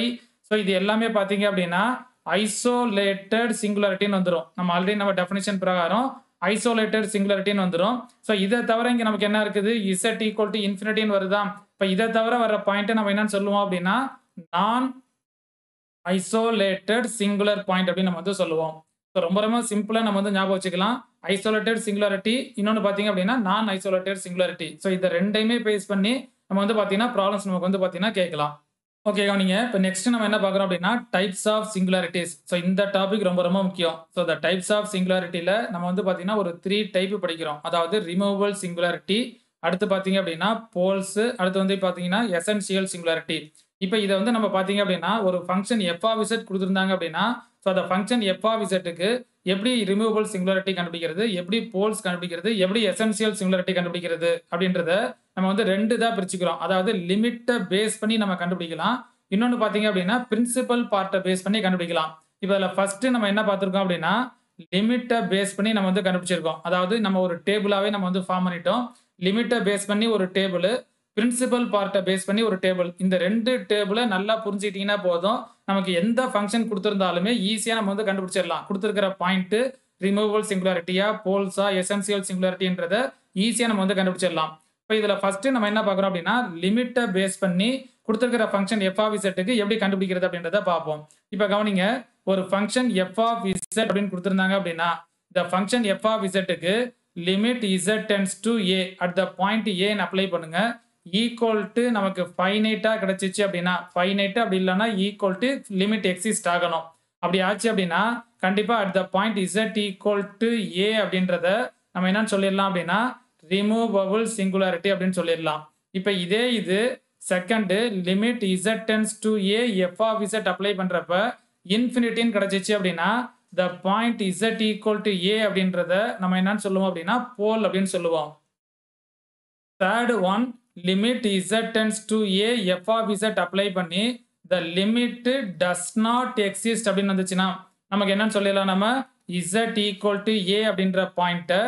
So இது எல்லாமே பாத்தீங்க அப்படின்னா ஐசோலேட்டட் சிங்குலாரிட்டின்னு வந்துடும். நம்ம ஆல்ரெடி நம்ம டெஃபினிஷன் பிரகாரம் ஐசோலேட்டட் சிங்குலாரிட்டின்னு வந்துடும். ஸோ இதை தவிர இங்க நமக்கு என்ன இருக்குது, இசட் ஈக்குவல் டு இன்ஃபினிட்டின்னு வருதா. இப்போ இதை தவிர வர பாயிண்ட் நம்ம என்னன்னு சொல்லுவோம் அப்படின்னா நான் ஐசோலேட்டட் சிங்குலர் பாயிண்ட் அப்படின்னு நம்ம வந்து சொல்லுவோம். ஸோ ரொம்ப ரொம்ப சிம்பிளா நம்ம வந்து ஞாபகம் வச்சுக்கலாம், ஐசோலேட்டட் சிங்குலாரிட்டி, இன்னொன்று பார்த்தீங்க அப்படின்னா நான் ஐசோலேட்டட் சிங்குலாரிட்டி. ஸோ இதை ரெண்டையுமே பேஸ் பண்ணி நம்ம வந்து பார்த்தீங்கன்னா ப்ராப்ளம்ஸ் நமக்கு வந்து பார்த்தீங்கன்னா கேட்கலாம். ஓகே கவனிங்க, இப்போ நெக்ஸ்ட் நம்ம என்ன பார்க்குறோம் அப்படின்னா டைப்ஸ் ஆஃப் சிங்குலாரிட்டிஸ். ஸோ இந்த டாபிக் ரொம்ப ரொம்ப முக்கியம். ஸோ இந்த டைப்ஸ் ஆஃப் சிங்குலாரிட்டியில் நம்ம வந்து பார்த்தீங்கன்னா ஒரு 3 டைப் படிக்கிறோம். அதாவது ரிமூவபிள் சிங்குலாரிட்டி, அடுத்து பார்த்தீங்க அப்படின்னா போல்ஸ், அடுத்து வந்து பார்த்தீங்கன்னா எசென்சியல் சிங்குலாரிட்டி. இப்போ இதை வந்து நம்ம பார்த்தீங்க அப்படின்னா ஒரு ஃபங்க்ஷன் எஃப் ஆஃப் இசட் கொடுத்துருந்தாங்க அப்படின்னா, ஸோ அந்த ஃபங்க்ஷன் எஃப் ஆஃப் இசட்டுக்கு எப்படி ரிமூவபிள் சிங்குலாரிட்டி கண்டுபிடிக்கிறது, எப்படி போல்ஸ் கண்டுபிடிக்கிறது, எப்படி எசென்சியல் சிங்குலாரிட்டி கண்டுபிடிக்கிறது அப்படின்றத நம்ம வந்து 2 தான் பிரிச்சுக்கிறோம். அதாவது லிமிட்டை பேஸ் பண்ணி நம்ம கண்டுபிடிக்கலாம், இன்னொன்று பார்த்தீங்க அப்படின்னா பிரின்சிபல் பார்ட்டை பேஸ் பண்ணி கண்டுபிடிக்கலாம். இப்போ அதில் ஃபர்ஸ்ட் நம்ம என்ன பார்த்துருக்கோம் அப்படின்னா லிமிட்டை பேஸ் பண்ணி நம்ம வந்து கண்டுபிடிச்சிருக்கோம். அதாவது நம்ம ஒரு டேபிளாவே நம்ம வந்து ஃபார்ம் பண்ணிட்டோம். லிமிட்டை பேஸ் பண்ணி ஒரு டேபிள், பிரின்சிபல் பார்ட்டை பேஸ் பண்ணி ஒரு டேபிள். இந்த 2 டேபிளை நல்லா புரிஞ்சுக்கிட்டீங்கன்னா போதும், நமக்கு எந்த ஃபங்க்ஷன் கொடுத்துருந்தாலுமே ஈஸியாக நம்ம வந்து கண்டுபிடிச்சிடலாம். கொடுத்துருக்கிற பாயிண்ட் ரிமூவபிள் சிங்குலாரிட்டியா, போல்ஸா, எசென்சியல் சிங்குலாரிட்டின்றத ஈஸியாக நம்ம வந்து கண்டுபிடிச்சிடலாம். இப்போ இதில் ஃபர்ஸ்ட் நம்ம என்ன பார்க்குறோம் அப்படின்னா லிமிட்டை பேஸ் பண்ணி கொடுத்துருக்கிற ஃபங்க்ஷன் எஃப் ஆஃப் இசட்டுக்கு எப்படி கண்டுபிடிக்கிறது அப்படின்றத பார்ப்போம். இப்போ கவனிங்க, ஒரு ஃபங்க்ஷன் எஃப் ஆஃப் இசட் அப்படின்னு கொடுத்துருந்தாங்க அப்படின்னா இந்த ஃபங்க்ஷன் எஃப் ஆஃப் இசட்டுக்கு limit z tends to a at the point ஏன்னு அப்ளை பண்ணுங்க, ஈக்குவல் டு நமக்கு ஃபைனைட்டா கிடைச்சிச்சு அப்படின்னா, ஃபைனைட் அப்படி இல்லைன்னா ஈக்குவல் டு லிமிட் எக்ஸிஸ்ட் ஆகணும். அப்படி ஆச்சு அப்படின்னா கண்டிப்பா at the point z equal to a அப்படின்றத நம்ம என்னன்னு சொல்லிடலாம் அப்படின்னா ரிமூவபிள் சிங்குலாரிட்டி அப்படின்னு சொல்லிடலாம். இப்போ இதே இது second limit z tends to a f of z apply பண்றப்ப இன்ஃபினிட்டின்னு கிடைச்சிச்சு அப்படின்னா the point z equal to a அப்படின்றத நம்ம என்னன்னு சொல்லுவோம் அப்படின்னா போல் அப்படின்னு சொல்லுவோம். Third one limit z tends to a f of z apply பண்ணி the limit does not exist அப்படின்னு வந்துச்சுன்னா நமக்கு என்னன்னு சொல்லிடலாம், நம்ம இசட் ஈக்குவல் டு ஏ அப்படின்ற பாயிண்ட்டை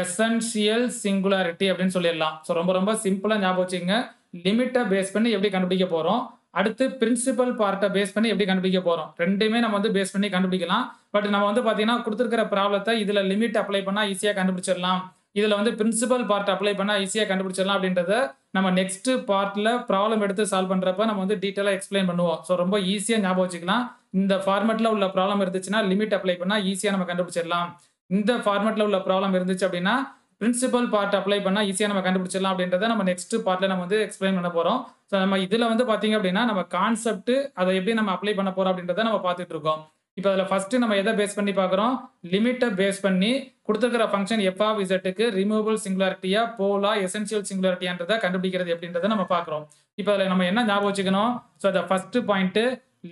எசென்சியல் சிங்குலாரிட்டி அப்படின்னு சொல்லிடலாம். ஸோ ரொம்ப ரொம்ப சிம்பிளா ஞாபகம் வச்சுக்கோங்க, லிமிட்டை பேஸ் பண்ணி எப்படி கண்டுபிடிக்க போறோம், அடுத்து பிரின்சிபல் பார்ட்ட பேஸ் பண்ணி எப்படி கண்டுபிடிக்க போறோம். 2மே நம்ம வந்து பேஸ் பண்ணி கண்டுபிடிக்கலாம். பட் நம்ம வந்து பார்த்தீங்கன்னா, குடுத்திருக்கிற ப்ராப்ளத்த இதுல லிமிட் அப்ளை பண்ணா ஈஸியா கண்டுபிடிச்சிடலாம். இதுல வந்து பிரின்சிபல் பார்ட் அப்ளை பண்ணா ஈஸியா கண்டுபிடிச்சிடலாம் அப்படின்றத நம்ம நெக்ஸ்ட் பார்ட்ல ப்ராப்ளம் எடுத்து சால்வ் பண்றப்ப நம்ம வந்து டீட்டெயிலா எக்ஸ்பிளைன் பண்ணுவோம். ஸோ ரொம்ப ஈஸியா ஞாபகம் வச்சுக்கலாம். இந்த ஃபார்மேட்ல உள்ள ப்ராப்ளம் இருந்துச்சுன்னா லிமிட் அப்ளை பண்ணா ஈஸியா நம்ம கண்டுபிடிச்சிடலாம். இந்த ஃபார்மேட்ல உள்ள ப்ராப்ளம் இருந்துச்சு அப்படின்னா பிரின்சிபல் பார்ட் அப்ளை பண்ணா ஈஸியா நம்ம கண்டுபிடிச்சிடலாம் அப்படின்றத நம்ம நெக்ஸ்ட் பார்ட்ல நம்ம வந்து எக்ஸ்பிளைன் பண்ண போறோம். ஸோ நம்ம இதுல வந்து பாத்தீங்க அப்படின்னா நம்ம கான்செப்ட் அதை எப்படி நம்ம அப்ளை பண்ண போறோம் அப்படின்றத நம்ம பார்த்துட்டு இருக்கோம். இப்போ அதில் ஃபர்ஸ்ட் நம்ம எதை பேஸ் பண்ணி பார்க்குறோம், லிமிட்டை பேஸ் பண்ணி கொடுத்துருக்கிற ஃபங்க்ஷன் எஃப் ஆஃப் இசட்டுக்கு ரிமூவபிள் சிங்குலாரிட்டியா போலா எசென்சியல் சிங்குலாரிட்டியான்றதை கண்டுபிடிக்கிறது எப்படின்றத நம்ம பார்க்குறோம். இப்போ அதில் நம்ம என்ன ஞாபகம் வச்சுக்கணும், ஸோ அந்த ஃபர்ஸ்ட் பாயிண்ட்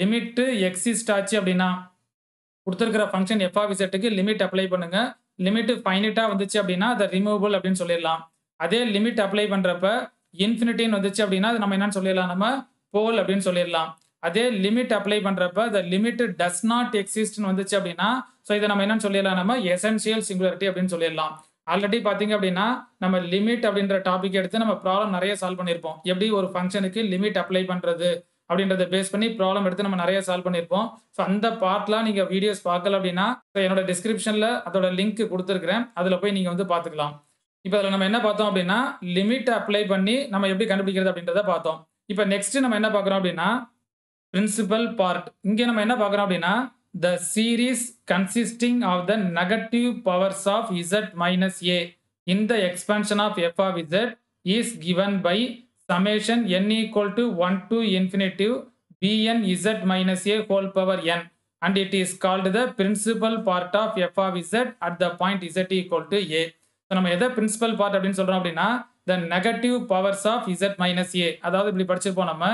லிமிட் எக்ஸிஸ்ட் ஆச்சு அப்படின்னா கொடுத்துருக்கிற ஃபங்க்ஷன் எஃப் ஆஃப் இசட்டுக்கு லிமிட் அப்ளை பண்ணுங்க. லிமிட் ஃபைனிட்டா வந்துச்சு அப்படின்னா அதை ரிமூவபிள் அப்படின்னு சொல்லிடலாம். அதே லிமிட் அப்ளை பண்றப்ப இன்ஃபினிட்டின்னு வந்துச்சு அப்படின்னா அது நம்ம என்னன்னு சொல்லிடலாம், நம்ம போல் அப்படின்னு சொல்லிடலாம். அதே லிமிட் அப்ளை பண்றப்ப the limit does not exist ன்னு வந்துச்சு அப்படின்னா ஸோ இதை நம்ம என்னன்னு சொல்லிடலாம், நம்ம எசென்சியல் சிங்குலாரிட்டி அப்படின்னு சொல்லிடலாம். ஆல்ரெடி பாத்தீங்க அப்படின்னா நம்ம லிமிட் அப்படின்ற டாபிக் எடுத்து நம்ம ப்ராப்ளம் நிறைய சால்வ் பண்ணியிருப்போம். எப்படி ஒரு ஃபங்க்ஷனுக்கு லிமிட் அப்ளை பண்றது அப்படின்றத பேஸ் பண்ணி ப்ராப்ளம் எடுத்து நம்ம நிறைய சால்வ் பண்ணியிருப்போம். ஸோ அந்த பார்ட்லாம் நீங்க வீடியோஸ் பார்க்கல அப்படின்னா என்னோட டிஸ்கிரிப்ஷன்ல அதோட லிங்க் கொடுத்துருக்கிறேன், அதுல போய் நீங்க வந்து பாத்துக்கலாம். இப்போ அதில் நம்ம என்ன பார்த்தோம் அப்படின்னா லிமிட் அப்ளை பண்ணி நம்ம எப்படி கண்டுபிடிக்கிறது அப்படின்றத பார்த்தோம். இப்போ நெக்ஸ்ட் நம்ம என்ன பார்க்குறோம் அப்படின்னா பிரின்சிபல் பார்ட். இங்கே நம்ம என்ன பார்க்குறோம் அப்படின்னா the series consisting of the negative powers of z minus a in the expansion of f of z is given by summation n equal to 1 to infinity bn z minus a whole power n and it is called the principal part of f of z at the point z equal to a. So நம்ம எதை principal part அப்படின்னு சொல்றோம் அப்படின்னா the negative powers of z minus a, அதாவது இப்படி படிச்சிருப்போம் நம்ம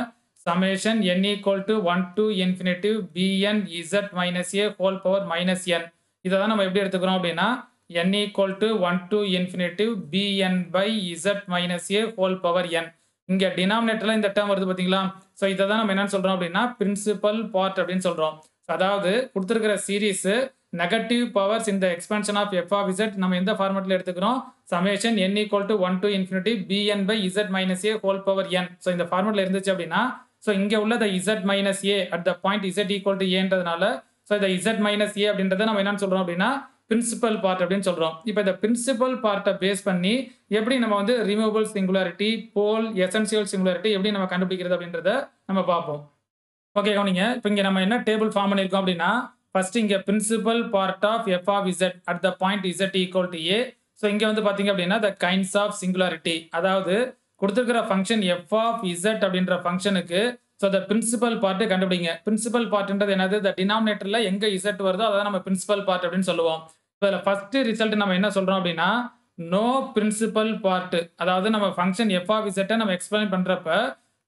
summation n equal to 1 to infinity bn z minus a whole power minus n. இதை தான் நம்ம எப்படி எடுத்துக்கிறோம் அப்படின்னா n equal to 1 to infinity bn by z minus a whole power n. இங்க டினாமினேட்டர்ல இந்த டேர்ம் வருது பாத்தீங்களா, ஸோ இதை தான் நம்ம என்னன்னு சொல்றோம் அப்படின்னா பிரின்சிபல் பார்ட் அப்படின்னு சொல்றோம். அதாவது கொடுத்துருக்கிற சீரீஸ் நெகட்டிவ் பவர்ஸ் இந்த expansion of f of z நம்ம எந்த ஃபார்மேட்ல எடுத்துக்கிறோம், summation n equal to 1 to infinity bn by z minus a whole power n. So இந்த ஃபார்மேட்ல இருந்துச்சு அப்படின்னா ஸோ இங்கே உள்ள z minus a at the point z equal to a-ன்றதுனால ஸோ இந்த z minus a அப்படின்றத நம்ம என்னன்னு சொல்றோம் அப்படின்னா பிரின்சிபல் பார்ட் அப்படின்னு சொல்றோம். இப்போ இந்த பிரின்சிபல் பார்ட்டை பேஸ் பண்ணி எப்படி நம்ம வந்து ரிமூவபிள் சிங்குலாரிட்டி போல் எசென்சியல் சிங்குலாரிட்டி எப்படி நம்ம கண்டுபிடிக்கிறது அப்படின்றத நம்ம பார்ப்போம். ஓகே கவனிங்க, இப்போ இங்கே நம்ம என்ன டேபிள் ஃபார்ம் பண்ணியிருக்கோம் அப்படின்னா ஃபர்ஸ்ட் இங்கே principal part of f of z at the point z equal to a. So இங்கே வந்து பார்த்தீங்க அப்படின்னா த கைண்ட்ஸ் ஆஃப் சிங்குலாரிட்டி, அதாவது கொடுத்துருக்கிற ஃபங்க்ஷன் எஃப் ஆஃப் இசட் அப்படின்ற ஃபங்க்ஷனுக்கு ஸோ த பிரின்சிபல் பார்ட்டு கண்டுபிடிங்க. பிரின்சிபல் பார்ட்ன்றது என்னது, த டினாமினேட்டர்ல எங்க இசட் வருதோ அதான் நம்ம பிரின்சிபல் பார்ட் அப்படின்னு சொல்லுவோம். இப்போ ஃபர்ஸ்ட் ரிசல்ட் நம்ம என்ன சொல்றோம் அப்படின்னா நோ பிரின்சிபல் பார்ட், அதாவது நம்ம ஃபங்க்ஷன் எஃப் ஆஃப் இசட்டை நம்ம எக்ஸ்பிளைன் பண்றப்ப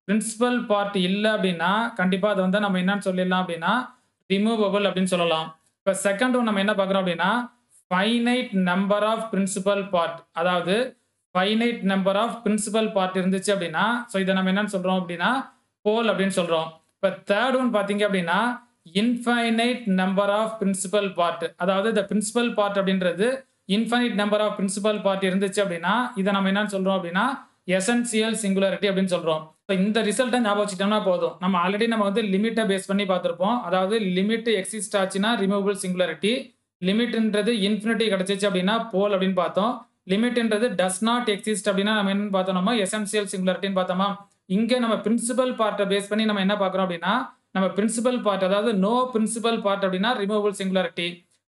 பிரின்சிபல் பார்ட் இல்லை அப்படின்னா கண்டிப்பா அதை வந்து நம்ம என்னன்னு சொல்லிடலாம் அப்படின்னா ரிமூவபிள் அப்படின்னு சொல்லலாம். இப்போ செகண்ட் ஒன் நம்ம என்ன பார்க்குறோம் அப்படின்னா finite number of principal part, அதாவது finite number of principal part இருந்துச்சு அப்படின்னா ஸோ இதை நம்ம என்னன்னு சொல்றோம் அப்படின்னா போல் அப்படின்னு சொல்றோம். இப்போ தேர்ட் ஒன் பார்த்தீங்க அப்படின்னா infinite number of principal part, அதாவது இந்த பிரின்சிபல் பார்ட் அப்படின்றது infinite number of principal part இருந்துச்சு அப்படின்னா இதை நம்ம என்னன்னு சொல்றோம் அப்படின்னா எசென்சியல் சிங்குலாரிட்டி அப்படின்னு சொல்றோம். ஸோ இந்த ரிசல்ட்டை ஞாபகம் வச்சுட்டோம்னா போதும். நம்ம ஆல்ரெடி நம்ம வந்து லிமிட்டை பேஸ் பண்ணி பார்த்துருப்போம், அதாவது லிமிட் எக்ஸிஸ்ட் ஆச்சுன்னா ரிமூவபிள் சிங்குலாரிட்டி, லிமிட்ன்றது இன்ஃபினிட்டி கிடைச்சிச்சு அப்படின்னா போல் அப்படின்னு பார்த்தோம், லிமிட்ன்றது டஸ் நாட் எக்ஸிஸ்ட் அப்படின்னா நம்ம என்ன பார்த்தோம், நம்ம எசென்சியல் சிங்குலாரிட்டின்னு பார்த்தோமா. இங்கே நம்ம பிரின்சிபல் பார்ட்டை பேஸ் பண்ணி நம்ம என்ன பார்க்குறோம் அப்படின்னா நம்ம பிரின்சிபல் பார்ட், அதாவது நோ பிரின்சிபல் பார்ட் அப்படின்னா removable singularity,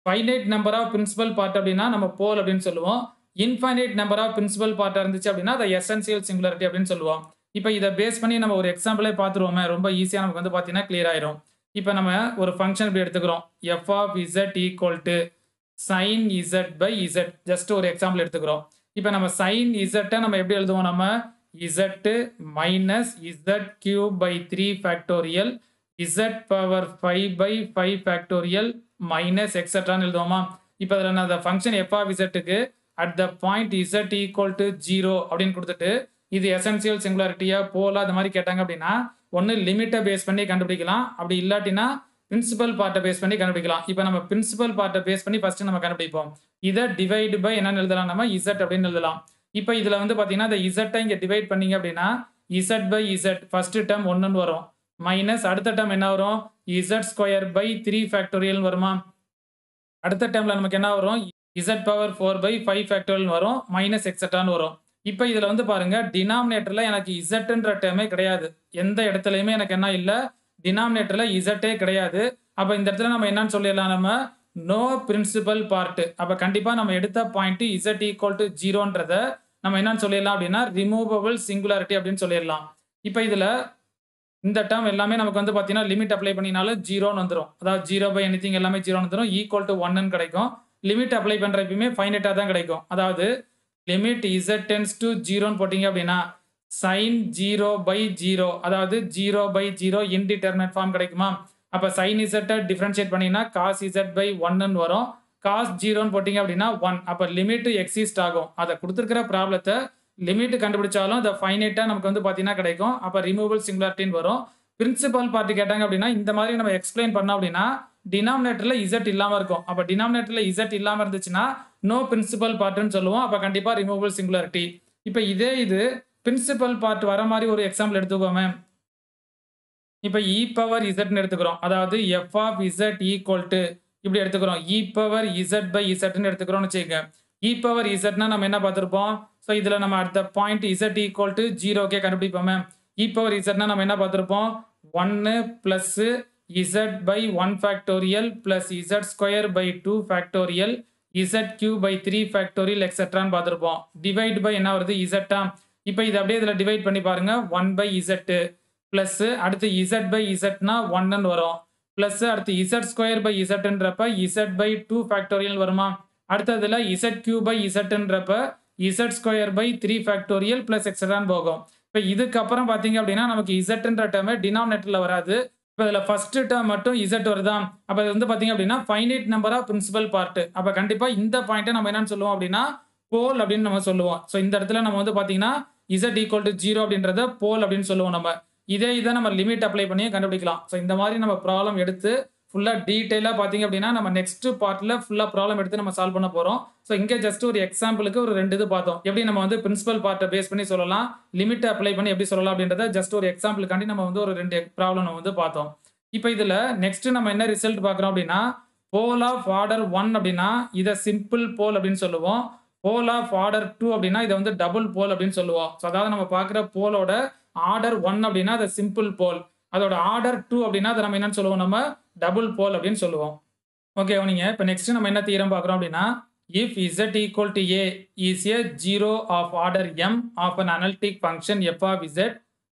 finite number of principal part அப்படின்னா நம்ம போல் அப்படின்னு சொல்லுவோம், infinite number of principal part இருந்துச்சு அப்படின்னா அதை எசென்சியல் சிங்குலாரிட்டி அப்படின்னு சொல்லுவோம். இப்போ இதை பேஸ் பண்ணி நம்ம ஒரு எக்ஸாம்பிளே பார்த்துருவோமே, ரொம்ப ஈஸியாக நமக்கு வந்து பார்த்தீங்கன்னா கிளியர் ஆயிரும். இப்போ நம்ம ஒரு ஃபங்க்ஷன் இப்படி எடுத்துக்கிறோம், f of z equal to sine z by z, just ஒரு எக்ஸாம்பிள் எடுத்துக்கிறோம். இப்போ நம்ம சைன் இசட்டை நம்ம எப்படி எழுதுவோம், நம்ம z minus z cube by 3 factorial z power 5 by 5 factorial minus etc எழுதுவோமா. இப்போ அதில் நான் அந்த function f of zக்கு at the point z equal to 0 அப்படின்னு கொடுத்துட்டு இது எசென்சியல் சிங்குலாரிட்டியா போலா அந்த மாதிரி கேட்டாங்க அப்படின்னா ஒன்று லிமிட்டை பேஸ் பண்ணி கண்டுபிடிக்கலாம், அப்படி இல்லாட்டினா பிரின்சிபல் பார்ட்டை பேஸ் பண்ணி கண்டுபிடிக்கலாம். இப்போ நம்ம பிரின்சிபல் பார்ட்டை பேஸ் பண்ணி ஃபர்ஸ்ட் நம்ம கண்டுபிடிப்போம். இதை டிவைடு பை என்னன்னு எழுதலாம், நம்ம z அப்படின்னு எழுதலாம். இப்போ இதில் வந்து பார்த்தீங்கன்னா இந்த இசட்டை இங்கே டிவைட் பண்ணீங்க அப்படின்னா z by z first term 1ன்னு வரும், மைனஸ் அடுத்த டேர்ம் என்ன வரும்? இசட் ஸ்கொயர் பை 3 ஃபேக்டோரியல் வருமா? அடுத்த டேர்ம்ல நமக்கு என்ன வரும்? இசட் பவர் 4 பை 5 ஃபேக்டோரியல் வரும். மைனஸ் எக்ஸெட்ரான்னு வரும். இப்ப இதுல வந்து பாருங்க, டினாமினேட்டர்ல எனக்கு இசட்ன்ற டேர்மே கிடையாது. எந்த இடத்துலயுமே எனக்கு என்ன இல்ல? டினாமினேட்டர்ல இசட்டே கிடையாது. அப்ப இந்த இடத்துல நம்ம என்னன்னு சொல்லிடலாம் நம்ம? No principal part. அப்ப கண்டிப்பா நம்ம எடுத்த பாயிண்ட் இசட் ஈக்குவல் டு 0ன்றத நம்ம என்னன்னு சொல்லிடலாம் அப்படின்னா, ரிமூவபிள் சிங்குலாரிட்டி அப்படின்னு சொல்லிடலாம். இப்ப இதுல இந்த டேர்ம் எல்லாமே நமக்கு வந்து பார்த்தீங்கன்னா, லிமிட் அப்ளை பண்ணினாலும் 0ன்னு வந்துரும். அதாவது 0 பை எனிதிங் எல்லாமே 0ன்னு வந்துரும். ஈக்குவல் டு 1ன்னு கிடைக்கும். லிமிட் அப்ளை பண்ற எப்பயுமே ஃபைனைட்டா தான் கிடைக்கும். அதாவது லிமிட் z டெண்ட்ஸ் டு 0ன்னு போட்டீங்க அப்படின்னா, sin 0 பை 0 அதாவது 0 பை 0 இன்டிடெர்மினேட் ஃபார்ம் கிடைக்குமா? அப்ப sin z டிஃபரன்ஷியேட் பண்ணீங்கன்னா cos z பை 1ன்னு வரும். cos 0ன்னு போட்டீங்க அப்படின்னா 1. அப்ப லிமிட் எக்ஸிஸ்ட் ஆகும். அத குடுத்திருக்கிற ப்ராப்ளத்த லிமிட் கண்டுபிடிச்சாலும் அது ஃபைனைட்டா நமக்கு வந்து பார்த்தீங்கன்னா கிடைக்கும். அப்ப ரிமூவபிள் சிங்குலாரிட்டின்னு வரும். பிரின்சிபல் பார்ட் கேட்டாங்க அப்படின்னா, இந்த மாதிரி நம்ம எக்ஸ்பிளைன் பண்ணோம் அப்படின்னா, டினாமினேட்டர்ல z இல்லாம இருக்கும். அப்ப டினாமினேட்டர்ல z இல்லாம இருந்துச்சுன்னா, நோ பிரின்சிபல் பார்ட்ன்னு சொல்லுவோம். அப்ப கண்டிப்பா ரிமூவபிள் சிங்குலாரிட்டி. இப்ப இதே இது பிரின்சிபல் பார்ட் வர மாதிரி ஒரு எக்ஸாம்பிள் எடுத்துக்கோமே. இப்ப e பவர் z ன்னு எடுத்துக்கிறோம். அதாவது f of z equal to இப்படி எடுத்துக்கிறோம். e power z by z ன்னு எடுத்துக்கிறோம்னு வச்சுக்கங்க. e பவர் z னா நம்ம என்ன பார்த்திருப்போம்? சோ இதுல நம்ம அடுத்த பாயிண்ட் z ஈக்குவல் டு 0 கண்டுபிடிப்போமே. e பவர் z னா நம்ம என்ன பார்த்திருப்போம்? 1 plus z by 1 factorial plus z square by 2 factorial z cube by 3 factorial எக்ஸெட்ரான்னு பார்த்திருப்போம். டிவைட் பை என்ன வருது? z. இப்ப இதை அப்படியே இதுல டிவைட் பண்ணி பாருங்க. 1 பை z பிளஸ் அடுத்து z பை zனா 1ன்னு வரும். பிளஸ் அடுத்து z ஸ்கொயர் பை zன்றப்ப z பை 2 ஃபேக்டோரியல் வருமா? அடுத்ததுல z கியூப் பை zன்றப்ப z square by 3 factorial plus எக்ஸெட்ரான்னு போகும். இப்ப இதுக்கு அப்புறம் பாத்தீங்க அப்படின்னா நமக்கு zன்ற டேர்ம் டினாமினேட்டர்ல வராது. இப்ப இதுல ஃபர்ஸ்ட் டேர்ம் மட்டும் z வருதா? அப்ப இது வந்து பாத்தீங்க அப்படின்னா finite number of principal part. அப்ப கண்டிப்பா இந்த பாயிண்ட்டை நம்ம என்னன்னு சொல்லுவோம் அப்படின்னா போல் அப்படின்னு நம்ம சொல்லுவோம். சோ இந்த இடத்துல நம்ம வந்து பாத்தீங்கன்னா z ஈக்குவல் டு 0 அப்படின்றத போல் அப்படின்னு சொல்லுவோம் நம்ம. இதை நம்ம லிமிட் அப்ளை பண்ணி கண்டுபிடிக்கலாம். சோ இந்த மாதிரி நம்ம ப்ராப்ளம் எடுத்து ஃபுல்லா டீடைலா பாத்தீங்க அப்படின்னா நம்ம நெக்ஸ்ட் பார்ட்ல ஃபுல்லா ப்ராப்ளம் எடுத்து நம்ம சால்வ் பண்ண போறோம். சோ இங்க ஜஸ்ட் ஒரு எக்ஸாம்பிளுக்கு ஒரு 2 இது பார்த்தோம். எப்படி நம்ம வந்து பிரின்சிபல் பார்ட்டை பேஸ் பண்ணி சொல்லலாம், லிமிட் அப்ளை பண்ணி எப்படி சொல்லலாம் அப்படின்றத ஜஸ்ட் ஒரு எக்ஸாம்பிளுக்காண்டி நம்ம வந்து ஒரு 2 ப்ராப்ளம் நம்ம வந்து பார்த்தோம். இப்போ இதுல நெக்ஸ்ட் நம்ம என்ன ரிசல்ட் பார்க்குறோம் அப்படின்னா, போல் ஆஃப் ஆர்டர் 1 அப்படின்னா இதை சிம்பிள் போல் அப்படின்னு சொல்லுவோம். போல் ஆஃப் ஆர்டர் 2 அப்படின்னா இதை வந்து டபுள் போல் அப்படின்னு சொல்லுவோம். ஸோ அதாவது நம்ம பார்க்குற போலோட ஆர்டர் 1 அப்படின்னா அது சிம்பிள் போல், அதோட ஆர்டர் 2 அப்படின்னா அதை நம்ம என்னன்னு சொல்லுவோம்? நம்ம டபுள் போல் அப்படின்னு சொல்லுவோம். ஓகே, நீங்க இப்போ நெக்ஸ்ட் நம்ம என்ன தியரம் பார்க்குறோம் அப்படின்னா, if z equal to a is a 0 of order m of an analytic function f of z,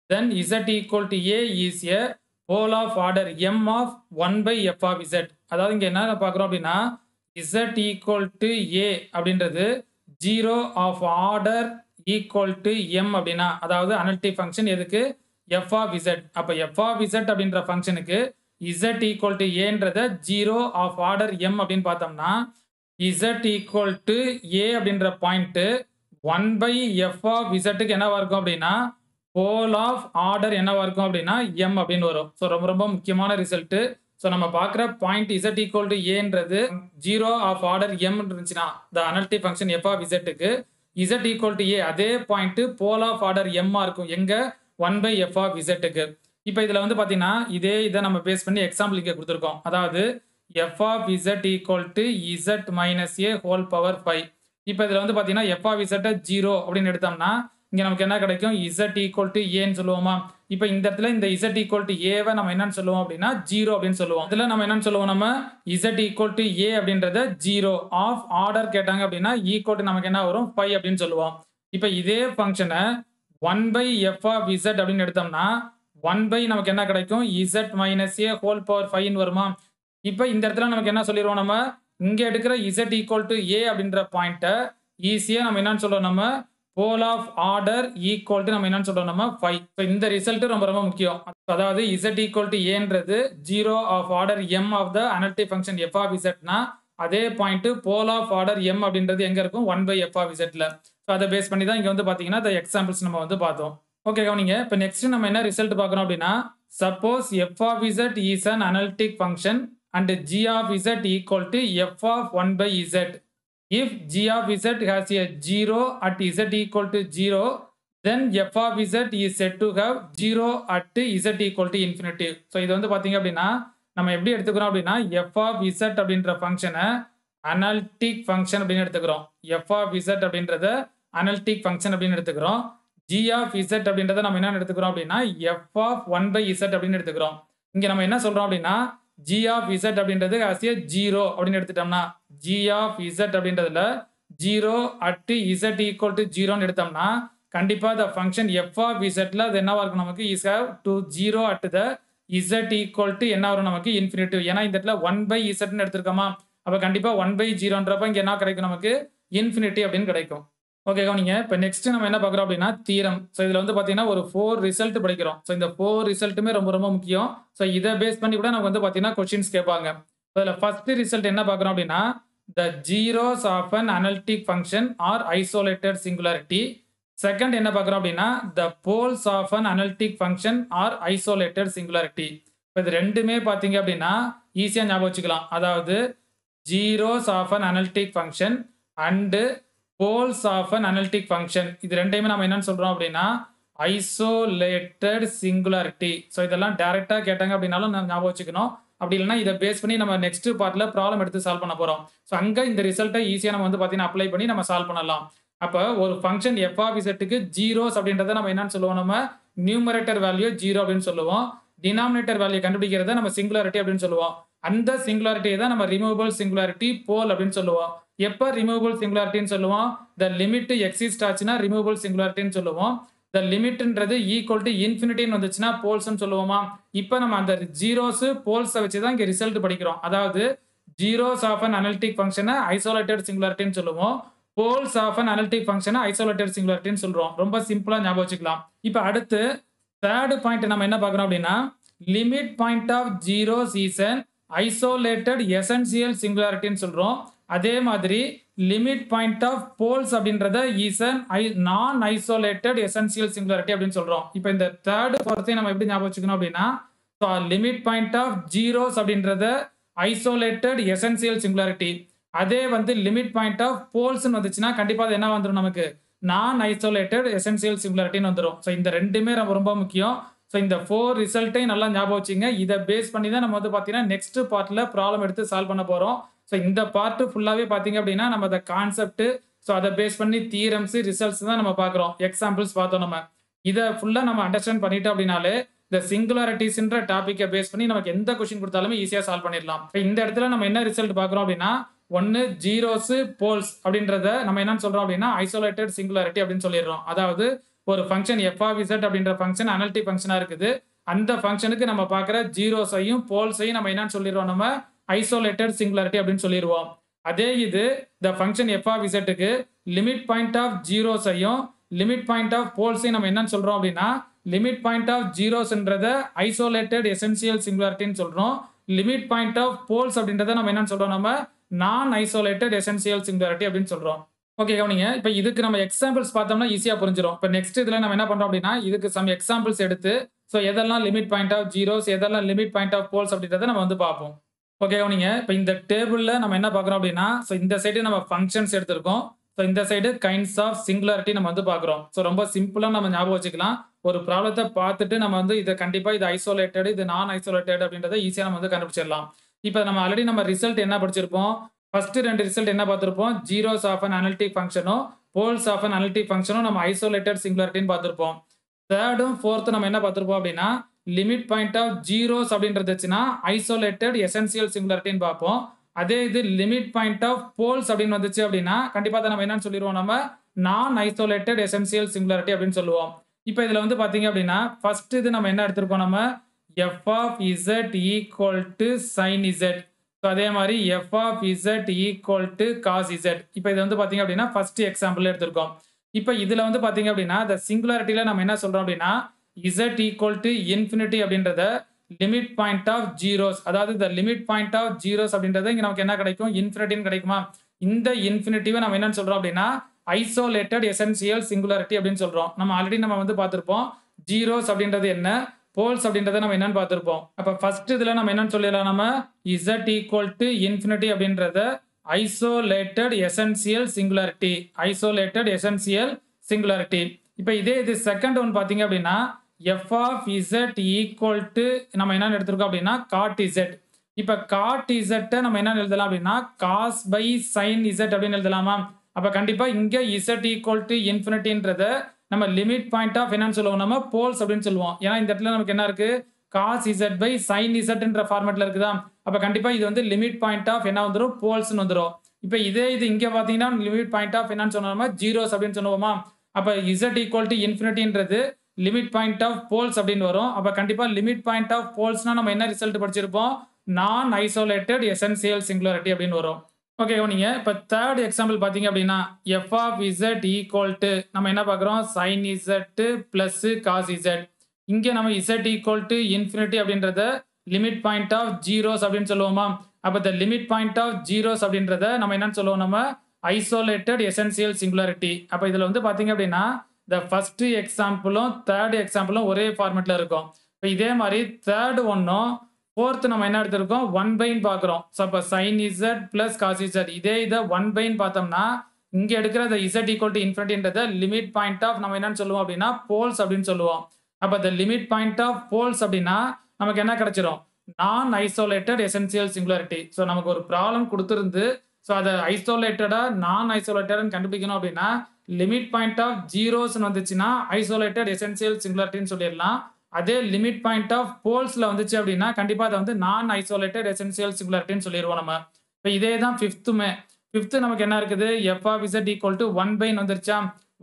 then z equal to a is a pole of order m of 1 by f of z. அதாவது இங்க என்ன பார்க்குறோம் அப்படின்னா, z equal to a அப்படின்றது 0 of order equal to m அப்படின்னா, அதாவது analytic function எதுக்கு? f of z. அப்ப f of z அப்படின்ற ஃபங்க்ஷனுக்கு z equal to aன்றத 0 of order m அப்படின்னு பார்த்தோம்னா, z equal to a அப்படின்ற point 1 by f of z என்னவா இருக்கும் அப்படின்னா, போல் ஆஃப் ஆர்டர் என்னவா இருக்கும் அப்படின்னா m அப்படின்னு வரும். ஸோ ரொம்ப ரொம்ப முக்கியமான ரிசல்ட். ஸோ நம்ம பார்க்குற பாயிண்ட் z equal to aன்றது 0 of order m இருந்துச்சுன்னா the analytic function f of zக்கு z equal to a அதே point pole of order m இருக்கும். எங்க? 1 by f of zக்கு. இப்போ இதுல வந்து பாத்தீங்கன்னா இதை நம்ம பேஸ் பண்ணி எக்ஸாம்பிள் இங்க கொடுத்துருக்கோம். அதாவது f of z equal to z minus a whole power 5. இப்போ இதுல வந்து பாத்தீங்கன்னா f of z 0 அப்படின்னு எடுத்தோம்னா இங்க நமக்கு என்ன கிடைக்கும்? z equal to a ன்னு சொல்லுவோமா? இப்போ இந்த இடத்துல இந்த z equal to a வை நம்ம என்னன்னு சொல்லுவோம் அப்படின்னா 0 அப்படின்னு சொல்லுவோம். இதுல நம்ம என்னன்னு சொல்லுவோம்? நம்ம z equal to a அப்படின்றத 0 ஆஃப் ஆர்டர் கேட்டாங்க அப்படின்னா ஈக்குவல் டு நமக்கு என்ன வரும்? 5 அப்படின்னு சொல்லுவோம். இப்போ இதே ஃபங்க்ஷனை 1 by f of z அப்படின்னு எடுத்தோம்னா 1 by நமக்கு என்ன கிடைக்கும்? z minus a whole power 5 வருமா? இப்போ இந்த இடத்துல நமக்கு என்ன சொல்லிடுவோம்? நம்ம இங்க எடுக்கிற z equal to a அப்படின்ற பாயிண்ட்டை ஈஸியா நம்ம என்னன்னு சொல்றோம்? நம்ம போல் ஆஃப் ஆர்டர் ஈக்குவல் டு நம்ம என்னன்னு சொல்றோம்? நம்ம 5. இப்போ இந்த ரிசல்ட் ரொம்ப ரொம்ப முக்கியம். அதாவது z equal to aன்றது 0 of order m of the analytic function f of zனா அதே point pole of order m அப்படின்றது எங்க இருக்கும்? 1 by f of zல. ஸோ அதை பேஸ் பண்ணி தான் இங்க வந்து பாத்தீங்கன்னா இந்த எக்ஸாம்பிள்ஸ் நம்ம வந்து பார்த்தோம். ஓகே, கவனிங்க. இப்போ நெக்ஸ்ட் நம்ம என்ன ரிசல்ட் பார்க்குறோம் அப்படின்னா, suppose f of z is an analytic function and g of z equal to f of 1 by z. If g of z has a 0 at z equal to 0, then f of z is said to have 0 at z equal to infinity. So இது வந்து பார்த்தீங்க அப்படின்னா நம்ம எப்படி எடுத்துக்கிறோம் அப்படின்னா f of z அப்படின்ற ஃபங்க்ஷனை அனலிட்டிக் ஃபங்க்ஷன் அப்படின்னு எடுத்துக்கிறோம். f of z அப்படின்றத அனலிட்டிக் ஃபங்க்ஷன் அப்படின்னு எடுத்துக்கிறோம். g of z அப்படின்றத நம்ம என்ன எடுத்துக்கிறோம் அப்படின்னா f of 1 by z அப்படின்னு எடுத்துக்கிறோம். இங்க நம்ம என்ன சொல்றோம் அப்படின்னா g of z அப்படின்றது as a 0 அப்படின்னு எடுத்துட்டோம்னா g of z அப்படின்றதுல 0 at z equal to 0 ன்னு எடுத்தோம்னா கண்டிப்பா the function f of z ல அது என்னவா இருக்கும் நமக்கு is have to 0 at the z equal to என்ன வரும் நமக்கு infinity. ஏன்னா இந்த இடத்துல 1 by z ன்னு எடுத்திருக்கோமா அப்ப கண்டிப்பா 1 by 0ன்றப்ப இங்க என்ன கிடைக்கும் நமக்கு infinity அப்படின்னு கிடைக்கும். ஓகே கவனிங்க. இப்போ நெக்ஸ்ட் நம்ம என்ன பார்க்குறோம் அப்படின்னா தீரம். ஸோ இதில் வந்து பார்த்தீங்கன்னா ஒரு 4 ரிசல்ட் படிக்கிறோம். ஸோ இந்த 4 ரிசல்ட்டுமே ரொம்ப ரொம்ப முக்கியம். ஸோ இதை பேஸ் பண்ணி கூட நமக்கு வந்து பார்த்தீங்கன்னா கொஸ்டின்ஸ் கேட்பாங்க. அதில் ஃபர்ஸ்ட் ரிசல்ட் என்ன பார்க்குறோம் அப்படின்னா the zeros of an analytic function are isolated singularity. Second என்ன பார்க்குறோம் அப்படின்னா the poles of an analytic function are isolated singularity. இப்போ இது ரெண்டுமே பார்த்தீங்க அப்படின்னா ஈஸியாக ஞாபகம் வச்சுக்கலாம். அதாவது zeros of an analytic function and poles of an analytic function இது ரெண்டையுமே நம்ம என்னன்னு சொல்றோம் அப்படின்னா ஐசோலேட்டட் சிங்குலாரிட்டி. ஸோ இதெல்லாம் டைரக்டா கேட்டாங்க அப்படின்னாலும் நம்ம ஞாபகம் வச்சுக்கணும். அப்படி இல்லைன்னா இதை பேஸ் பண்ணி நம்ம நெக்ஸ்ட் பார்ட்ல ப்ராப்ளம் எடுத்து சால்வ் பண்ண போறோம். ஸோ அங்க இந்த ரிசல்ட்டை ஈஸியாக நம்ம வந்து பார்த்தீங்கன்னா அப்ளை பண்ணி நம்ம சால்வ் பண்ணலாம். அப்போ ஒரு ஃபங்க்ஷன் எஃப் ஆஃப் இசட்டுக்கு ஜீரோஸ் அப்படின்றத நம்ம என்னன்னு சொல்லுவோம், நம்ம நியூமரேட்டர் வேல்யூ 0 அப்படின்னு சொல்லுவோம். டினாமினேட்டர் வேல்யூ கண்டுபிடிக்கிறத நம்ம சிங்குலாரிட்டி அப்படின்னு சொல்லுவோம். அந்த சிங்குலாரிட்டியை தான் நம்ம ரிமூவபிள் சிங்குலாரிட்டி போல் அப்படின்னு சொல்லுவோம். எப்போ ரிமூவபிள் சிங்குலாரிட்டின்னு சொல்லுவோம், த லிமிட் எக்ஸிஸ்ட் ஆச்சுன்னா ரிமூவபிள் சிங்குலாரிட்டின்னு சொல்லுவோம். த லிமிட்ன்றது ஈக்குவல் டு இன்ஃபினிட்டின்னு வந்துச்சுன்னா போல்ஸ்ன்னு சொல்லுவோமா. இப்போ நம்ம அந்த ஜீரோஸ் போல்ஸை வச்சு தான் இங்கே ரிசல்ட் படிக்கிறோம். அதாவது ஜீரோஸ் ஆஃப் அன் அனலிட்டிக் ஃபங்க்ஷனை ஐசோலேட்டட் சிங்குலாரிட்டின்னு சொல்லுவோம். போல்ஸ் ஆஃப் அன் அனலிட்டிக் ஃபங்க்ஷனை ஐசோலேட்டட் சிங்குலாரிட்டின்னு சொல்றோம். ரொம்ப சிம்பிளா ஞாபகம் வச்சுக்கலாம். இப்போ அடுத்து தேர்ட் பாயிண்ட் நம்ம என்ன பார்க்குறோம் அப்படின்னா limit point of zeros is an isolated essential சிங்குலாரிட்டின்னு சொல்றோம். அதே மாதிரி லிமிட் பாயிண்ட் ஆஃப் போல்ஸ் அப்படின்றத is an non isolated essential singularity அப்படின்னு சொல்றோம். இப்போ இந்த தேர்ட் ஃபோர்த்தையும் நம்ம எப்படி ஞாபகம் வச்சுக்கணும் அப்படின்னா லிமிட் பாயிண்ட் ஆஃப் ஜீரோஸ் அப்படின்றத ஐசோலேட்டட் எசென்சியல் சிங்குலாரிட்டி. அதே வந்து லிமிட் பாயிண்ட் ஆஃப் போல்ஸ்ன்னு வந்துச்சுன்னா கண்டிப்பா அது என்ன வந்துடும், நமக்கு நான் ஐசோலேட்டட் எசென்சியல் சிங்குலாரிட்டின்னு வந்துடும். ஸோ இந்த ரெண்டுமே ரொம்ப ரொம்ப முக்கியம். ஸோ இந்த 4 ரிசல்ட்டையும் நல்லா ஞாபகம் வச்சுங்க. இதை பேஸ் பண்ணி தான் நம்ம வந்து பார்த்தீங்கன்னா நெக்ஸ்ட் பார்ட்ல ப்ராப்ளம் எடுத்து சால்வ் பண்ண போறோம். ஸோ இந்த பார்ட் ஃபுல்லாவே பார்த்தீங்க அப்படின்னா நம்ம அந்த கான்செப்ட், ஸோ அதை பேஸ் பண்ணி தியரம்ஸ் ரிசல்ட்ஸ் தான் நம்ம பார்க்குறோம். எக்ஸாம்பிள்ஸ் பார்த்தோம். நம்ம இதை ஃபுல்லாக நம்ம அண்டர்ஸ்டாண்ட் பண்ணிட்டோம் அப்படின்னாலே இந்த சிங்குலாரிட்டிஸ்ன்ற டாபிக்கை பேஸ் பண்ணி நமக்கு எந்த கொஸ்டின் கொடுத்தாலுமே ஈஸியாக சால்வ் பண்ணிடலாம். இந்த இடத்துல நம்ம என்ன ரிசல்ட் பார்க்குறோம் அப்படின்னா ஒன்னு ஜீரோஸ் போல்ஸ் அப்படின்றத நம்ம என்னன்னு சொல்றோம் அப்படின்னா ஐசோலேட்டட் சிங்குலாரிட்டி அப்படின்னு சொல்லிடுறோம். அதாவது ஒரு ஃபங்க்ஷன் எஃப் ஆஃப் இசட் அப்படின்ற ஃபங்க்ஷன் அனலிட்டிக் ஃபங்க்ஷனா இருக்குது. அந்த ஃபங்க்ஷனுக்கு நம்ம பார்க்குற ஜீரோஸையும் போல்ஸையும் நம்ம என்னன்னு சொல்லிடுவோம், நம்ம ஐசோலேட்டட் சிங்குலாரிட்டி அப்படின்னு சொல்லிடுவோம். அதே இது த ஃபங்க்ஷன் எஃப் ஆஃப் இசட்டுக்கு லிமிட் பாயிண்ட் ஆஃப் ஜீரோஸையும் லிமிட் பாயிண்ட் ஆஃப் போல்ஸையும் நம்ம என்னன்னு சொல்றோம் அப்படின்னா லிமிட் பாயிண்ட் ஆஃப் ஜீரோஸ்ன்றத ஐசோலேட்டட் எசென்சியல் சிங்குலாரிட்டின்னு சொல்றோம். லிமிட் பாயிண்ட் ஆஃப் போல்ஸ் அப்படின்றத நம்ம என்னன்னு சொல்றோம், நம்ம நான் ஐசோலேட்டட் எசென்சியல் சிங்குலாரிட்டி அப்படின்னு சொல்றோம். ஓகே கவனிங்க. இப்போ இதுக்கு நம்ம எக்ஸாம்பிள்ஸ் பார்த்தோம்னா ஈஸியா புரிஞ்சிடும். இப்போ நெக்ஸ்ட் இதுல நம்ம என்ன பண்றோம் அப்படின்னா இதுக்கு சம் எக்ஸாம்பிள்ஸ் எடுத்து ஸோ எதெல்லாம் லிமிட் பாயிண்ட் ஆஃப் ஜீரோஸ் எதெல்லாம் லிமிட் பாயிண்ட் ஆஃப் போல்ஸ் அப்படின்றத நம்ம வந்து பார்ப்போம். ஓகே கவனிங்க. இப்போ இந்த டேபிள்ல நம்ம என்ன பார்க்குறோம் அப்படின்னா ஸோ இந்த சைடு நம்ம ஃபங்க்ஷன்ஸ் எடுத்திருக்கோம். ஸோ இந்த சைடு கைண்ட்ஸ் ஆஃப் சிங்குலாரிட்டி நம்ம வந்து பார்க்குறோம். ஸோ ரொம்ப சிம்பிளா நம்ம ஞாபகம் வச்சுக்கலாம். ஒரு ப்ராப்ளத்தை பார்த்துட்டு நம்ம வந்து இதை கண்டிப்பா இது ஐசோலேட்டட் இது நான் ஐசோலேட்டட் அப்படின்றத ஈஸியா நம்ம வந்து கண்டுபிடிச்சிடலாம். இப்போ நம்ம ஆல்ரெடி நம்ம ரிசல்ட் என்ன படிச்சிருப்போம், ஃபர்ஸ்ட் 2 ரிசல்ட் என்ன பார்த்திருப்போம், ஜீரோஸ் ஆஃப் அன் அனலிட்டிக் ஃபங்க்ஷனும் போல்ஸ் ஆஃப் அன் அனலிட்டிக் ஃபங்க்ஷனும் நம்ம ஐசோலேட்டட் சிங்குலாரிட்டின்னு பார்த்திருப்போம். தேர்டும் ஃபோர்த் நம்ம என்ன பார்த்திருப்போம் அப்படின்னா லிமிட் பாயிண்ட் ஆஃப் ஜீரோஸ் அப்படின்றதுச்சுன்னா ஐசோலேட்டட் எசென்சியல் சிங்குலாரிட்டின்னு பார்ப்போம். அதே இது லிமிட் பாயிண்ட் ஆஃப் போல்ஸ் அப்படின்னு வந்துச்சு அப்படின்னா கண்டிப்பா அதை நம்ம என்னன்னு சொல்லிடுவோம், நம்ம நான் ஐசோலேட்டட் எசென்சியல் சிங்குலாரிட்டி அப்படின்னு சொல்லுவோம். இப்போ இதுல வந்து பாத்தீங்க அப்படின்னா ஃபர்ஸ்ட் இது நம்ம என்ன எடுத்திருப்போம், நம்ம f of z equal to sin z. So அதே மாதிரி f of z equal to cos z. இப்போ இது வந்து பாத்தீங்க அப்படின்னா ஃபர்ஸ்ட் எக்ஸாம்பிள் எடுத்திருக்கோம். இப்போ இதுல வந்து பாத்தீங்க அப்படின்னா இந்த சிங்குலாரிட்டியில நம்ம என்ன சொல்றோம் அப்படின்னா z equal to infinity அப்படின்றத லிமிட் பாயிண்ட் ஆஃப் ஜீரோஸ், அதாவது இந்த லிமிட் பாயிண்ட் ஆஃப் ஜீரோஸ் அப்படின்றது இங்க நமக்கு என்ன கிடைக்கும், இன்ஃபினிட்டின்னு கிடைக்குமா. இந்த இன்ஃபினிட்டிவை நம்ம என்னன்னு சொல்றோம் அப்படின்னா ஐசோலேட்டட் எசென்சியல் சிங்குலாரிட்டி அப்படின்னு சொல்றோம். நம்ம ஆல்ரெடி நம்ம வந்து பார்த்திருப்போம் ஜீரோஸ் அப்படின்றது என்ன, போல்ஸ் அப்படின்றத நம்ம என்னன்னு பார்த்திருப்போம். அப்ப ஃபர்ஸ்ட் இதுல நம்ம என்னன்னு சொல்லிடலாம், நம்ம z equal to infinity அப்படின்றத isolated essential singularity, isolated essential singularity. இப்போ இதே இது செகண்ட் ஒன் பார்த்தீங்க அப்படின்னா f of z equal to நம்ம என்ன எடுத்திருக்கோம் அப்படின்னா காட் இசட். இப்போ காட் இசட்டை நம்ம என்ன எழுதலாம் அப்படின்னா காஸ் பை சைன் இசட் அப்படின்னு எழுதலாமா? அப்போ கண்டிப்பாக இங்கே இசட் ஈக்குவல் டு இன்ஃபினிட்டின்றத நம்ம லிமிட் பாயிண்ட் ஆஃப் என்னன்னு சொல்லுவோம், நம்ம போல்ஸ் அப்படின்னு சொல்லுவோம். ஏன்னா இந்த இடத்துல நமக்கு என்ன இருக்கு, காஸ் இசட் பை சைன் இசட்ன்ற ஃபார்மேட்ல இருக்குதா? அப்போ கண்டிப்பாக இது வந்து லிமிட் பாயிண்ட் ஆஃப் என்ன வந்துடும், போல்ஸ்னு வந்துடும். இப்போ இதே இது இங்கே பார்த்தீங்கன்னா லிமிட் பாயிண்ட் ஆஃப் என்னன்னு சொன்னோமா, ஜீரோஸ் அப்படின்னு சொல்லுவோமா? அப்போ இசட் ஈக்குவல் டு இன்ஃபினிட்டின்றது லிமிட் பாயிண்ட் ஆஃப் போல்ஸ் அப்படின்னு வரும். அப்போ கண்டிப்பாக லிமிட் பாயிண்ட் ஆஃப் போல்ஸ்னா நம்ம என்ன ரிசல்ட் படிச்சிருப்போம், நான் ஐசோலேட்டட் எசென்சியல் சிங்குலாரிட்டி அப்படின்னு வரும். ஓகே, நீங்க இப்போ தேர்ட் எக்ஸாம்பிள் பார்த்தீங்க அப்படின்னா f of z equal to நம்ம என்ன பார்க்குறோம், sine z plus cos z. இங்கே நம்ம இசட் ஈக்குவல் டு இன்ஃபினிட்டி அப்படின்றத லிமிட் பாயிண்ட் ஆஃப் ஜீரோஸ் அப்படின்னு சொல்லுவோமா? அப்போ இந்த லிமிட் பாயிண்ட் ஆஃப் ஜீரோஸ் அப்படின்றத நம்ம என்னன்னு சொல்லுவோம், நம்ம ஐசோலேட்டட் எசென்சியல் சிங்குலாரிட்டி. அப்போ இதில் வந்து பார்த்தீங்க அப்படின்னா இந்த ஃபர்ஸ்ட் எக்ஸாம்பிளும் தேர்ட் எக்ஸாம்பிளும் ஒரே ஃபார்மேட்ல இருக்கும். இப்போ இதே மாதிரி தேர்ட் ஒன்னும் ஃபோர்த் நம்ம என்ன எடுத்திருக்கோம், ஒன் பைன்னு பார்க்குறோம். ஸோ அப்போ sine z plus cos z. இதே இதை ஒன் பைன்னு பார்த்தோம்னா இங்கே எடுக்கிற இந்த இசட் ஈக்குவல் டு இன்ஃபினிட்டின்றத லிமிட் பாயிண்ட் ஆஃப் நம்ம என்னன்னு சொல்லுவோம் அப்படின்னா போல்ஸ் அப்படின்னு சொல்லுவோம். அப்போ இந்த லிமிட் பாயிண்ட் ஆஃப் போல்ஸ் அப்படின்னா நமக்கு என்ன கிடைச்சிரும், நான் ஐசோலேட்டட் எசென்சியல் சிங்குலாரிட்டி. ஸோ நமக்கு ஒரு ப்ராப்ளம் கொடுத்துருந்து ஸோ அதை ஐசோலேட்டடா நான் ஐசோலேட்டட்னு கண்டுபிடிக்கணும் அப்படின்னா லிமிட் பாயிண்ட் ஆஃப் ஜீரோஸ்ன்னு வந்துச்சுன்னா ஐசோலேட்டட் எசென்சியல் சிங்குலாரிட்டின்னு சொல்லிடலாம். அதே லிமிட் பாயிண்ட் ஆஃப் போல்ஸ்ல வந்துச்சு அப்படின்னா கண்டிப்பாக அதை வந்து நான் ஐசோலேட்டட் எசென்சியல் சிங்குலாரிட்டின்னு சொல்லிடுவோம் நம்ம. இப்போ இதே தான் ஃபிஃப்த்துமே. ஃபிஃப்த்து நமக்கு என்ன இருக்குது, f of z equal to one பைன்னு வந்துருச்சா,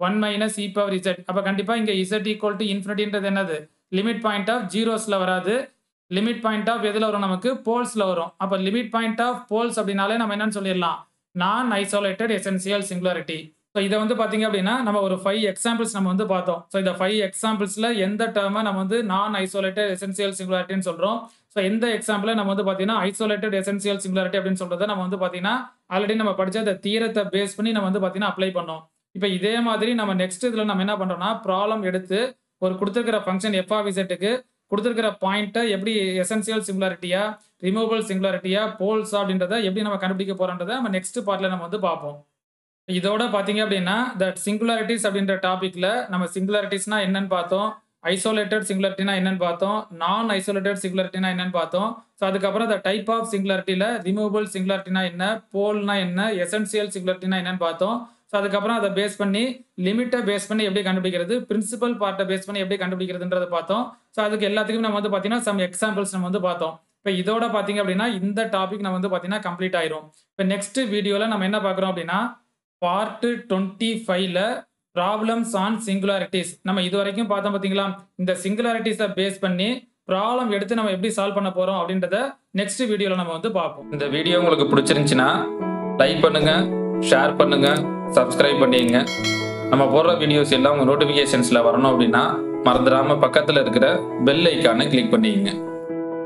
one minus e power z. அப்போ கண்டிப்பாக இங்கே இசட் ஈக்குவல் டு இன்ஃபினிட்டின்றது என்னது, லிமிட் பாயிண்ட் ஆஃப் ஜீரோஸ்ல வராது, லிமிட் பாயிண்ட் ஆஃப் எதில் வரும், நமக்கு போல்ஸ்ல வரும். அப்போ லிமிட் பாயிண்ட் ஆஃப் போல்ஸ் அப்படின்னாலே நம்ம என்னன்னு சொல்லிடலாம், நான் ஐசோலேட்டட் எசென்சியல் சிங்குலாரிட்டி. ஸோ இதை வந்து பார்த்தீங்க அப்படின்னா நம்ம ஒரு 5 எக்ஸாம்பிள்ஸ் நம்ம வந்து பார்த்தோம். ஸோ இந்த 5 எக்ஸாம்பிள்ஸில் எந்த டேர்மை நம்ம வந்து நான் ஐசோலேட்டட் எசென்சியல் சிங்குலாரிட்டின்னு சொல்கிறோம். ஸோ எந்த எக்ஸாம்பிளை நம்ம வந்து பார்த்தீங்கன்னா ஐசோலேட்டட் எசென்சியல் சிங்குலாரிட்டி அப்படின்னு சொல்கிறத நம்ம வந்து பார்த்தீங்கன்னா ஆல்ரெடி நம்ம படித்த அந்த தியரத்தை பேஸ் பண்ணி நம்ம வந்து பார்த்தீங்கன்னா அப்ளை பண்ணோம். இப்போ இதே மாதிரி நம்ம நெக்ஸ்ட் இதில் நம்ம என்ன பண்ணுறோம்னா ப்ராப்ளம் எடுத்து ஒரு கொடுத்துருக்கிற ஃபங்க்ஷன் எஃப் ஆஃப் இசட்டுக்கு கொடுத்துருக்கிற பாயிண்ட்டை எப்படி எசென்சியல் சிங்குலாரிட்டியா, ரிமூவபிள் சிங்குலாரிட்டியா, போல்ஸா அப்படின்றத எப்படி நம்ம கண்டுபிடிக்க போகிறோன்றதை நம்ம நெக்ஸ்ட் பார்ட்டில் நம்ம வந்து பார்ப்போம். இதோட பார்த்தீங்க அப்படின்னா தட் சிங்குலாரிட்டிஸ் அப்படின்ற டாபிக்ல நம்ம சிங்குலாரிட்டிஸ்னா என்னன்னு பார்த்தோம், ஐசோலேட்டட் சிங்குலாரிட்டினா என்னன்னு பார்த்தோம், நான் ஐசோலேட்டட் சிங்குலாரிட்டினா என்னன்னு பார்த்தோம். ஸோ அதுக்கப்புறம் அந்த டைப் ஆஃப் சிங்குலாரிட்டியில் ரிமூவபிள் சிங்குலாரிட்டினா என்ன, போல்னா என்ன, எசென்சியல் சிங்குலாரிட்டினா என்னன்னு பார்த்தோம். ஸோ அதுக்கப்புறம் அதை பேஸ் பண்ணி லிமிட்டை பேஸ் பண்ணி எப்படி கண்டுபிடிக்கிறது, பிரின்சிபல் பார்ட்டை பேஸ் பண்ணி எப்படி கண்டுபிடிக்கிறதுன்றதை பார்த்தோம். ஸோ அதுக்கு எல்லாத்துக்கும் நம்ம வந்து பார்த்தீங்கன்னா சம் எக்ஸாம்பிள்ஸ் நம்ம வந்து பார்த்தோம். இப்போ இதோட பார்த்தீங்க அப்படின்னா இந்த டாபிக் நம்ம வந்து பார்த்தீங்கன்னா கம்ப்ளீட் ஆயிரும். இப்போ நெக்ஸ்ட் வீடியோவில் நம்ம என்ன பார்க்குறோம் அப்படின்னா பார்ட் 25ல ப்ராப்ளம்ஸ் ஆன் சிங்குலாரிட்டிஸ். நம்ம இது வரைக்கும் பார்த்தோம் பார்த்தீங்களா, இந்த சிங்குலாரிட்டிஸை பேஸ் பண்ணி ப்ராப்ளம் எடுத்து நம்ம எப்படி சால்வ் பண்ண போறோம் அப்படின்றத நெக்ஸ்ட் வீடியோவில் நம்ம வந்து பார்ப்போம். இந்த வீடியோ உங்களுக்கு பிடிச்சிருந்துச்சுன்னா லைக் பண்ணுங்க, ஷேர் பண்ணுங்க, சப்ஸ்கிரைப் பண்ணிடுங்க. நம்ம போடுற வீடியோஸ் எல்லாம் உங்கள் நோட்டிஃபிகேஷன்ஸில் வரணும் அப்படின்னா மறந்துடாம பக்கத்தில் இருக்கிற பெல் ஐக்கானை கிளிக் பண்ணிக்கங்க.